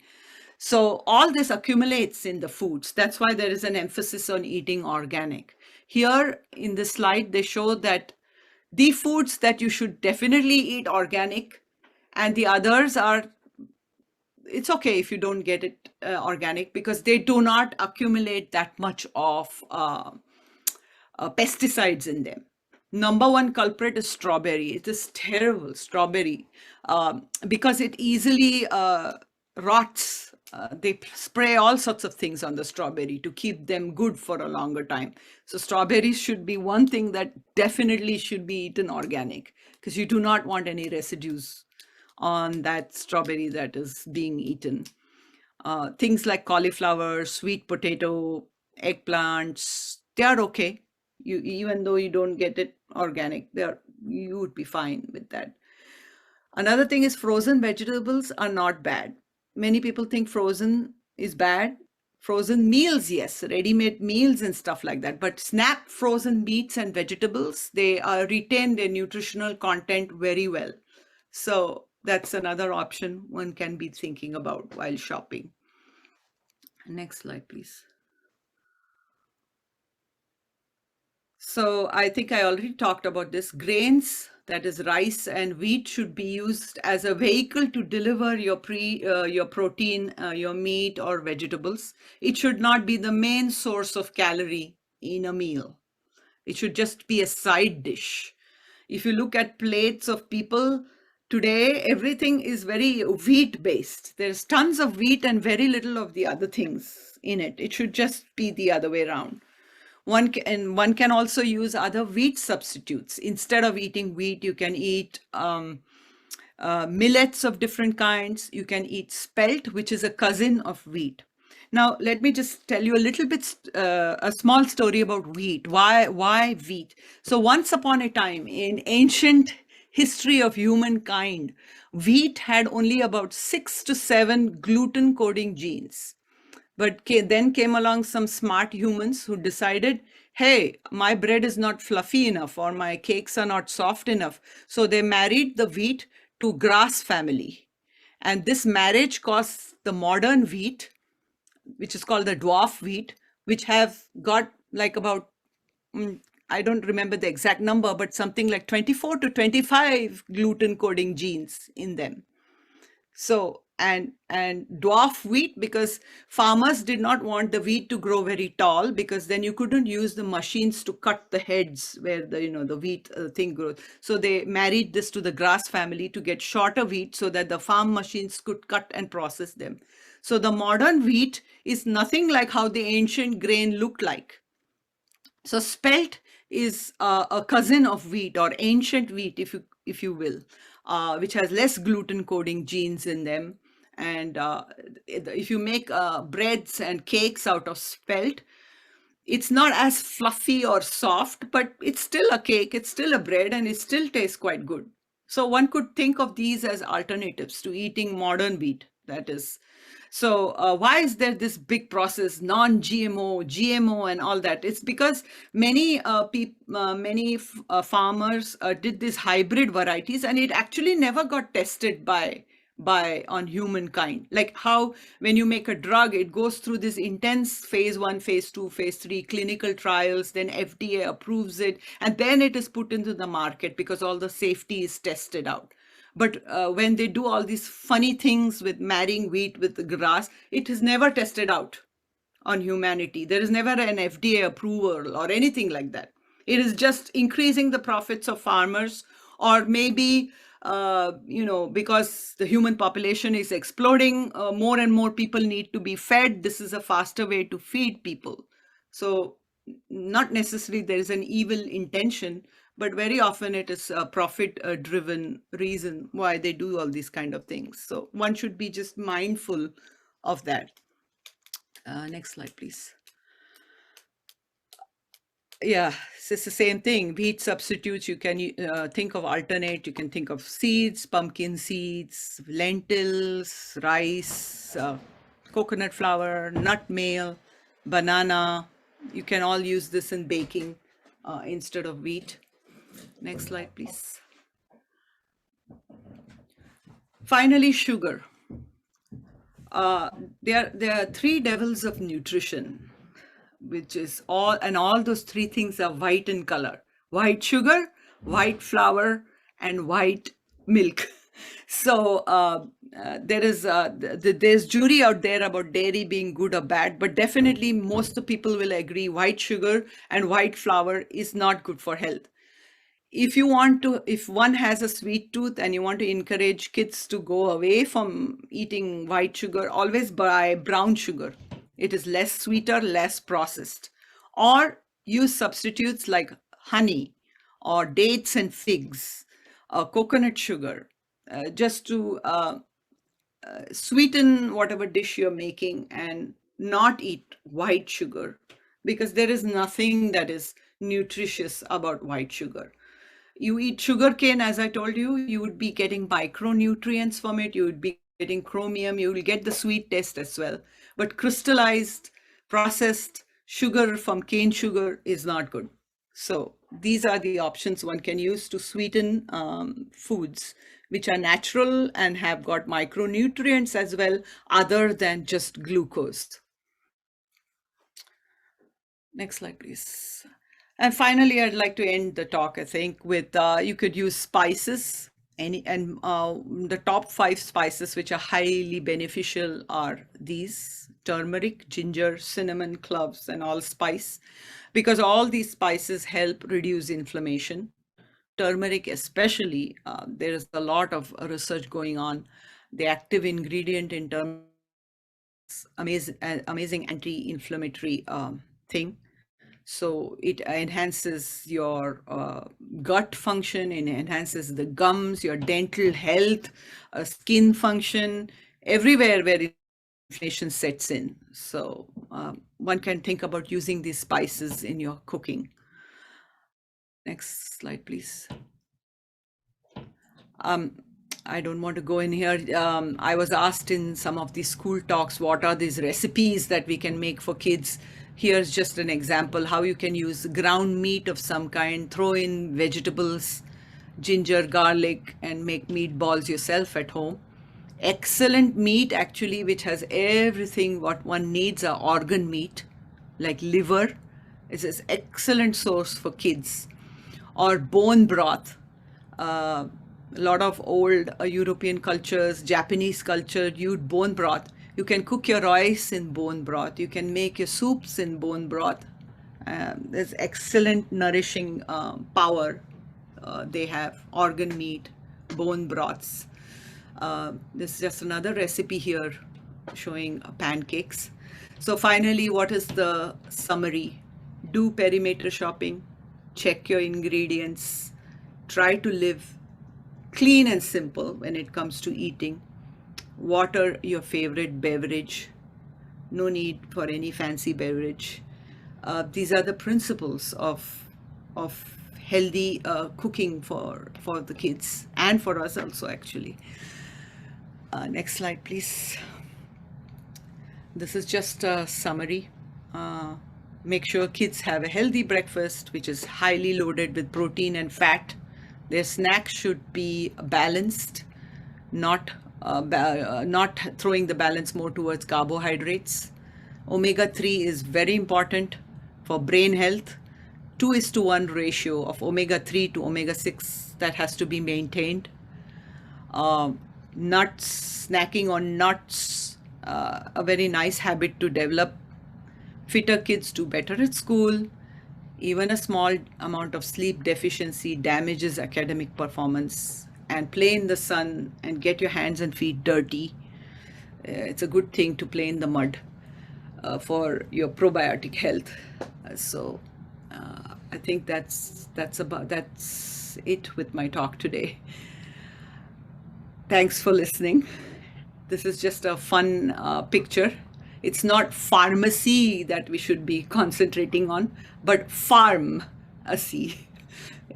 So all this accumulates in the foods. That's why there is an emphasis on eating organic. Here in this slide, they show that the foods that you should definitely eat organic, and the others are, it's okay if you don't get it organic because they do not accumulate that much of pesticides in them. Number one culprit is strawberry. It is terrible, strawberry, because it easily rots. They spray all sorts of things on the strawberry to keep them good for a longer time. So strawberries should be one thing that definitely should be eaten organic, because you do not want any residues on that strawberry that is being eaten. Things like cauliflower, sweet potato, eggplants, they are okay. Even though you don't get it organic, you would be fine with that. Another thing is frozen vegetables are not bad. Many people think frozen is bad. Frozen meals, yes, ready-made meals and stuff like that. But snap frozen meats and vegetables, they retain their nutritional content very well. So that's another option one can be thinking about while shopping. Next slide, please. So I think I already talked about this. Grains, that is rice and wheat, should be used as a vehicle to deliver your protein, your meat or vegetables. It should not be the main source of calorie in a meal. It should just be a side dish. If you look at plates of people today, everything is very wheat based. There's tons of wheat and very little of the other things in it. It should just be the other way around. One can also use other wheat substitutes. Instead of eating wheat, you can eat millets of different kinds. You can eat spelt, which is a cousin of wheat. Now, let me just tell you a little bit, a small story about wheat. Why wheat? So once upon a time, in ancient history of humankind, wheat had only about 6 to 7 gluten coding genes. But then came along some smart humans who decided, hey, my bread is not fluffy enough or my cakes are not soft enough. So they married the wheat to grass family. And this marriage caused the modern wheat, which is called the dwarf wheat, which have got like about, I don't remember the exact number, but something like 24 to 25 gluten coding genes in them. So, and dwarf wheat, because farmers did not want the wheat to grow very tall, because then you couldn't use the machines to cut the heads where the, the wheat thing grows. So they married this to the grass family to get shorter wheat so that the farm machines could cut and process them. So the modern wheat is nothing like how the ancient grain looked like. So spelt is a cousin of wheat, or ancient wheat, if you will, which has less gluten coding genes in them. And if you make breads and cakes out of spelt, it's not as fluffy or soft, but it's still a cake, it's still a bread, and it still tastes quite good. So one could think of these as alternatives to eating modern wheat, that is. So why is there this big process, non-GMO, GMO, and all that? It's because many farmers did these hybrid varieties, and it actually never got tested by on humankind. Like how when you make a drug, it goes through this intense phase 1, phase 2, phase 3 clinical trials, then FDA approves it, and then it is put into the market because all the safety is tested out. But when they do all these funny things with marrying wheat with the grass, it is never tested out on humanity. There is never an FDA approval or anything like that. It is just increasing the profits of farmers, or maybe because the human population is exploding, more and more people need to be fed. This is a faster way to feed people. So not necessarily there is an evil intention, but very often it is a profit driven reason why they do all these kind of things. So one should be just mindful of that. Next slide, please. Yeah, it's the same thing. Wheat substitutes, you can think of alternate. You can think of seeds, pumpkin seeds, lentils, rice, coconut flour, nut meal, banana. You can all use this in baking instead of wheat. Next slide, please. Finally, sugar. There are three devils of nutrition, which is all those three things are white in color: white sugar, white flour, and white milk. So there's jury out there about dairy being good or bad, but definitely most of people will agree white sugar and white flour is not good for health. If one has a sweet tooth and you want to encourage kids to go away from eating white sugar, always buy brown sugar. It is less sweeter, less processed. Or use substitutes like honey or dates and figs, coconut sugar, just to sweeten whatever dish you're making, and not eat white sugar, because there is nothing that is nutritious about white sugar. You eat sugar cane, as I told you, you would be getting micronutrients from it. You would be getting chromium. You will get the sweet taste as well. But crystallized, processed sugar from cane sugar is not good. So these are the options one can use to sweeten foods which are natural and have got micronutrients as well, other than just glucose. Next slide, please. And finally, I'd like to end the talk, I think, with you could use spices. The top 5 spices which are highly beneficial are these: turmeric, ginger, cinnamon, cloves, and allspice, because all these spices help reduce inflammation. Turmeric especially, there is a lot of research going on. The active ingredient in turmeric is amazing anti-inflammatory thing. So it enhances your gut function, it enhances the gums, your dental health, skin function, everywhere where inflammation sets in. So one can think about using these spices in your cooking. Next slide, please. I don't want to go in here. I was asked in some of these school talks, what are these recipes that we can make for kids? Here's just an example how you can use ground meat of some kind, throw in vegetables, ginger, garlic, and make meatballs yourself at home. Excellent meat, actually, which has everything what one needs, are organ meat, like liver is an excellent source for kids, or bone broth. A lot of old European cultures, Japanese culture, use bone broth. You can cook your rice in bone broth. You can make your soups in bone broth. There's excellent nourishing power. They have organ meat, bone broths. This is just another recipe here showing pancakes. So finally, what is the summary? Do perimeter shopping, check your ingredients, try to live clean and simple when it comes to eating. Water your favorite beverage. No need for any fancy beverage. These are the principles of healthy cooking for the kids and for us also, actually. Next slide, please. This is just a summary. Make sure kids have a healthy breakfast, which is highly loaded with protein and fat. Their snacks should be balanced, not throwing the balance more towards carbohydrates. Omega-3 is very important for brain health. 2:1 ratio of omega-3 to omega-6 that has to be maintained. Nuts, snacking on nuts, a very nice habit to develop. Fitter kids do better at school. Even a small amount of sleep deficiency damages academic performance. And play in the sun and get your hands and feet dirty. It's a good thing to play in the mud for your probiotic health. So I think that's it with my talk today. Thanks for listening. This is just a fun picture. It's not pharmacy that we should be concentrating on, but pharmacy,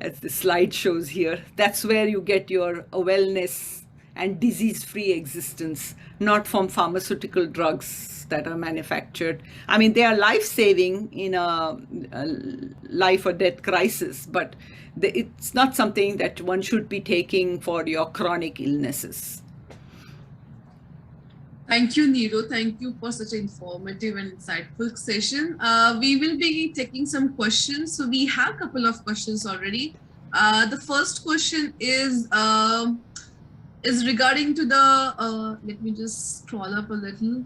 as the slide shows here. That's where you get your wellness and disease-free existence, not from pharmaceutical drugs that are manufactured. I mean, they are life-saving in a life or death crisis, but it's not something that one should be taking for your chronic illnesses. Thank you, Neeru. Thank you for such an informative and insightful session. We will be taking some questions. So we have a couple of questions already. The first question is regarding to the, let me just scroll up a little.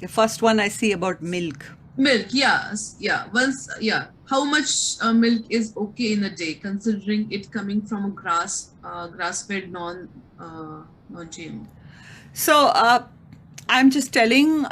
The first one I see about milk. Milk, yes, yeah. How much milk is okay in a day, considering it coming from a grass-fed non-GMO? So I'm just telling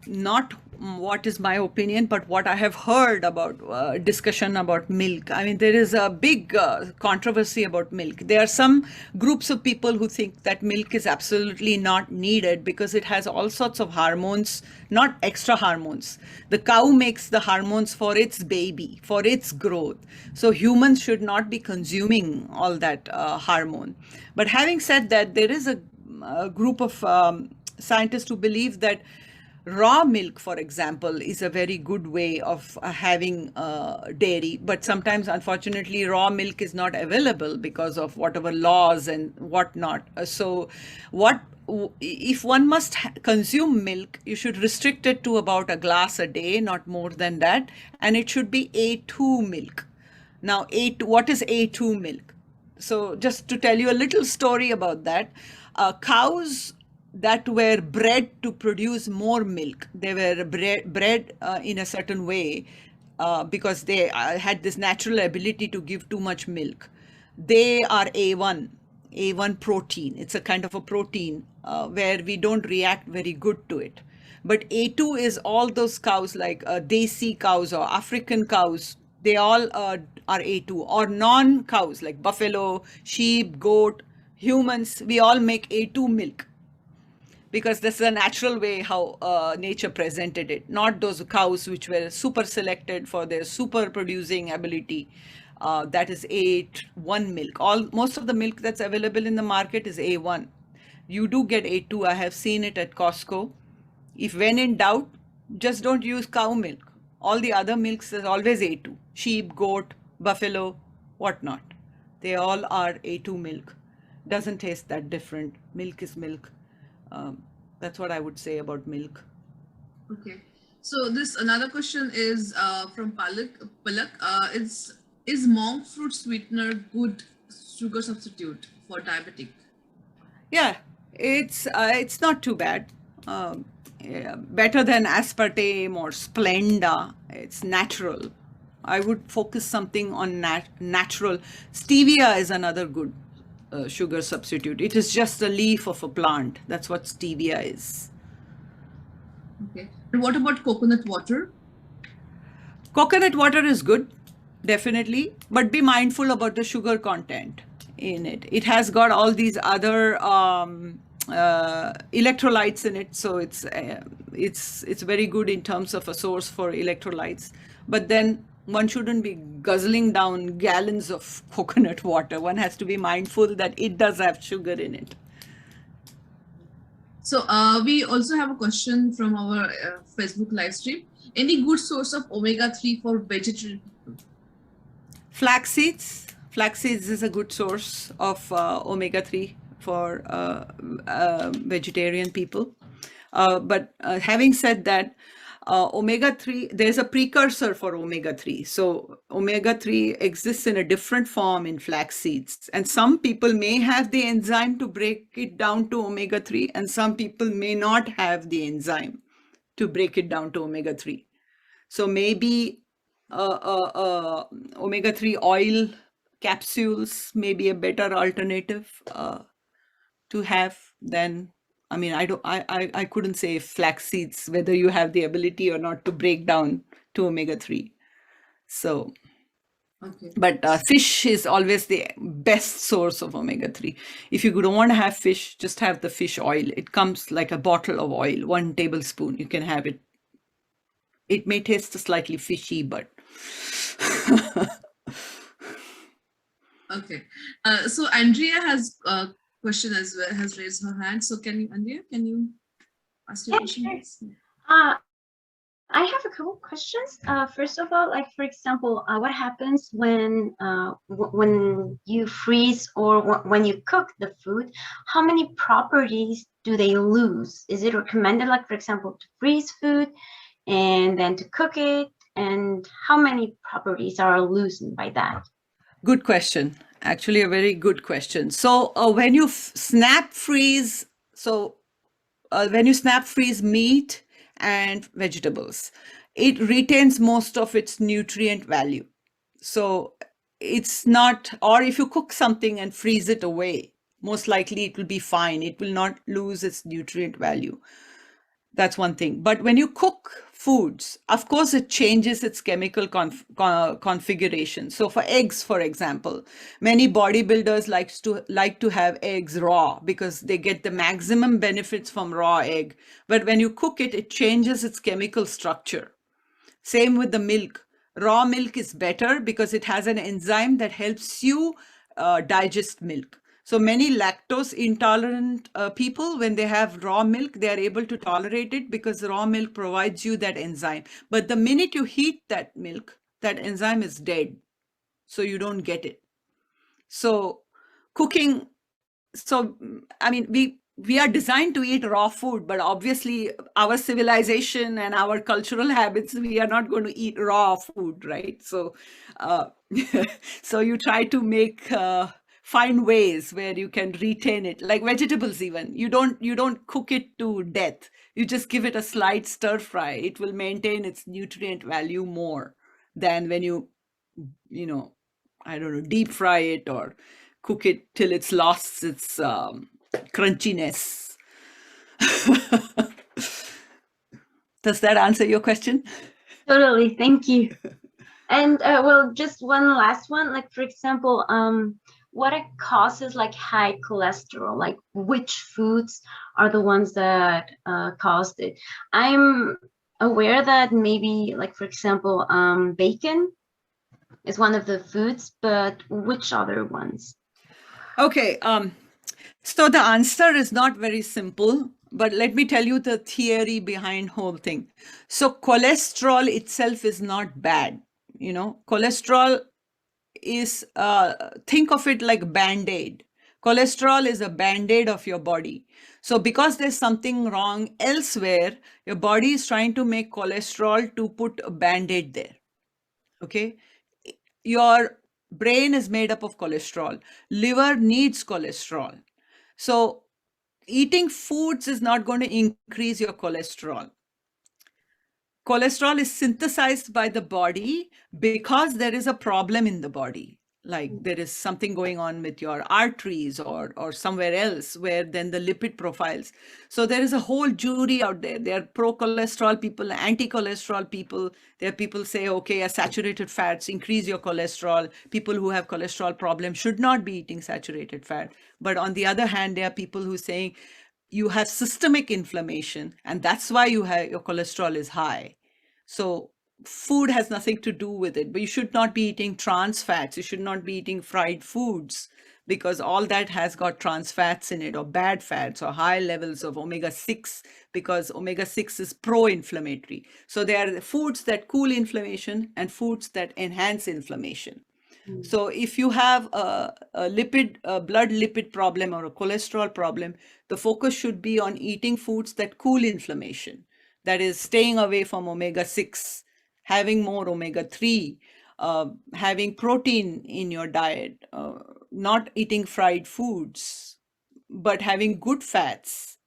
not what is my opinion, but what I have heard about discussion about milk. I mean, there is a big controversy about milk. There are some groups of people who think that milk is absolutely not needed because it has all sorts of hormones, not extra hormones. The cow makes the hormones for its baby, for its growth. So humans should not be consuming all that hormone. But having said that, there is a group of scientists who believe that raw milk, for example, is a very good way of having dairy. But sometimes, unfortunately, raw milk is not available because of whatever laws and whatnot. So if one must consume milk, you should restrict it to about a glass a day, not more than that. And it should be A2 milk. Now, what is A2 milk? So just to tell you a little story about that, cows that were bred to produce more milk, they were bred in a certain way because they had this natural ability to give too much milk. They are A1 protein. It's a kind of a protein where we don't react very good to it. But A2 is all those cows like Desi cows or African cows. They all are A2, or non-cows like buffalo, sheep, goat, humans. We all make A2 milk, because this is a natural way how nature presented it, not those cows which were super selected for their super producing ability. That is A1 milk. Most of the milk that's available in the market is A1. You do get A2. I have seen it at Costco. If when in doubt, just don't use cow milk. All the other milks is always A2. Sheep, goat, buffalo, whatnot. They all are A2 milk. doesn't taste that different. Milk is milk. That's what I would say about milk. Okay. So this another question is from Palak. Is monk fruit sweetener good sugar substitute for diabetic? Yeah, it's not too bad. Yeah, better than aspartame or Splenda. It's natural. I would focus something on natural. Stevia is another good sugar substitute. It is just a leaf of a plant. That's what stevia is. Okay. And what about coconut water? Coconut water is good, definitely, but be mindful about the sugar content in it. It has got all these other electrolytes in it, so it's very good in terms of a source for electrolytes. But then one shouldn't be guzzling down gallons of coconut water. One has to be mindful that it does have sugar in it. So we also have a question from our Facebook live stream. Any good source of omega-3 for vegetarian people? Flax seeds. Flax seeds is a good source of omega-3 for vegetarian people. But having said that, omega-3, there's a precursor for omega-3. So omega-3 exists in a different form in flax seeds. And some people may have the enzyme to break it down to omega-3, and some people may not have the enzyme to break it down to omega-3. So maybe omega-3 oil capsules may be a better alternative to have than, I mean, I couldn't say flax seeds, whether you have the ability or not to break down to omega-3. So, Okay. but fish is always the best source of omega-3. If you don't want to have fish, just have the fish oil. It comes like a bottle of oil, 1 tablespoon. You can have it. It may taste slightly fishy, but Okay. So Andrea has a question as well, has raised her hand. So Andrea, can you ask your question, sure. please? I have a couple questions. First of all, like for example, what happens when you freeze or when you cook the food? How many properties do they lose? Is it recommended, like for example, to freeze food and then to cook it? And how many properties are loosened by that? good question. Actually, a very good question. So when you snap freeze, when you snap freeze meat and vegetables, it retains most of its nutrient value. So it's not, or if you cook something and freeze it away, most likely it will be fine. It will not lose its nutrient value. That's one thing. But when you cook foods, of course, it changes its chemical configuration. So for eggs, for example, many bodybuilders like to have eggs raw because they get the maximum benefits from raw egg. But when you cook it, it changes its chemical structure. Same with the milk. Raw milk is better because it has an enzyme that helps you digest milk. So many lactose intolerant people, when they have raw milk, they are able to tolerate it because raw milk provides you that enzyme. But the minute you heat that milk, that enzyme is dead. So you don't get it. So cooking, so I mean, we are designed to eat raw food, but obviously our civilization and our cultural habits, we are not going to eat raw food, right? So so you try to make find ways where you can retain it, like vegetables. Even you don't cook it to death, you just give it a slight stir fry. It will maintain its nutrient value more than when you know, I don't know, deep fry it or cook it till it's lost its crunchiness. Does that answer your question? Totally, thank you. And well, just one last one, like for example, what it causes like high cholesterol, like which foods are the ones that caused it? I'm aware that maybe like for example, bacon is one of the foods, but which other ones? Okay, so the answer is not very simple, but let me tell you the theory behind whole thing. So cholesterol itself is not bad. You know, cholesterol is, think of it like Band-Aid. Cholesterol is a band-aid of your body. So because there's something wrong elsewhere, your body is trying to make cholesterol to put a band-aid there. Okay? Your brain is made up of cholesterol. Liver needs cholesterol. So eating foods is not going to increase your cholesterol. Cholesterol is synthesized by the body because there is a problem in the body. Like there is something going on with your arteries or somewhere else where then the lipid profiles. So there is a whole jury out there. There are pro-cholesterol people, anti-cholesterol people. There are people say, okay, saturated fats increase your cholesterol. People who have cholesterol problems should not be eating saturated fat. But on the other hand, there are people who are saying, you have systemic inflammation and that's why your cholesterol is high. So food has nothing to do with it, but you should not be eating trans fats. You should not be eating fried foods because all that has got trans fats in it or bad fats or high levels of omega-6 because omega-6 is pro-inflammatory. So there are foods that cool inflammation and foods that enhance inflammation. So if you have a blood lipid problem or a cholesterol problem, the focus should be on eating foods that cool inflammation. That is staying away from omega-6, having more omega-3, having protein in your diet, not eating fried foods, but having good fats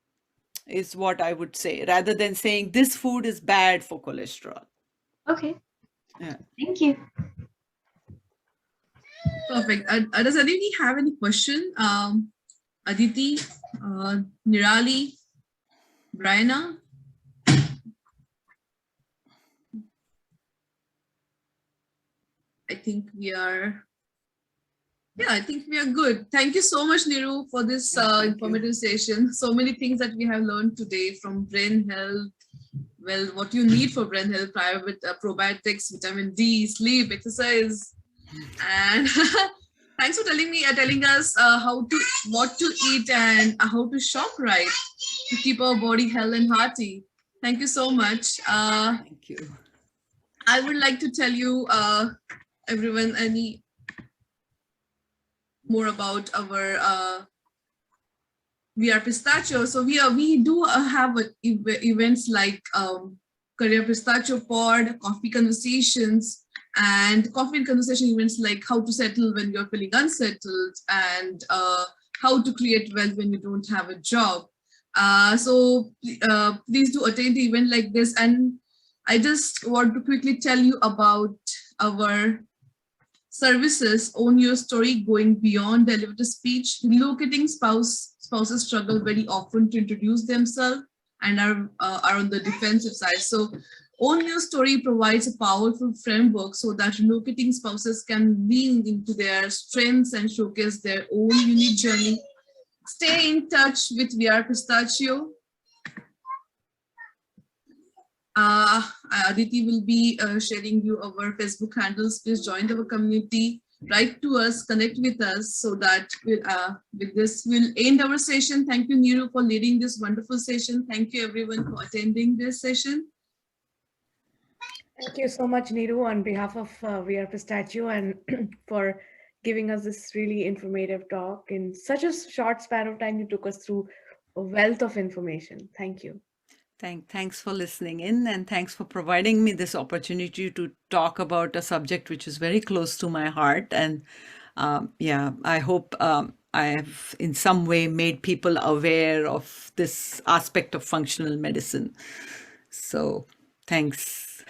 is what I would say, rather than saying this food is bad for cholesterol. Okay. Yeah. Thank you. Perfect. Does Aditi have any question? Aditi, Nirali, Brianna? I think we are good. Thank you so much, Niru, for this informative session. So many things that we have learned today from brain health. Well, what you need for brain health, prior with probiotics, vitamin D, sleep, exercise, and thanks for telling us what to eat and how to shop right to keep our body healthy and hearty. Thank you so much. Thank you. I would like to tell you, everyone, any more about our We Are Pistachio. So we do have events like Career Pistachio Pod, coffee conversations, and coffee and conversation events like how to settle when you're feeling unsettled and how to create wealth when you don't have a job. So please do attend the event like this. And I just want to quickly tell you about our services. Own Your Story, going beyond the elevator speech. Relocating spouses struggle very often to introduce themselves and are on the defensive side. So Own Your Story provides a powerful framework so that relocating spouses can lean into their strengths and showcase their own unique journey. Stay in touch with We Are Pistachio. Aditi will be sharing you our Facebook handles. Please join our community, write to us, connect with us, so that with this we'll end our session. Thank you, Niru, for leading this wonderful session. Thank you, everyone, for attending this session. Thank you so much, Niru, on behalf of We Are Pistachio, and for giving us this really informative talk. In such a short span of time, you took us through a wealth of information. Thank you. Thanks for listening in, and thanks for providing me this opportunity to talk about a subject which is very close to my heart. And I hope I have in some way made people aware of this aspect of functional medicine. So thanks.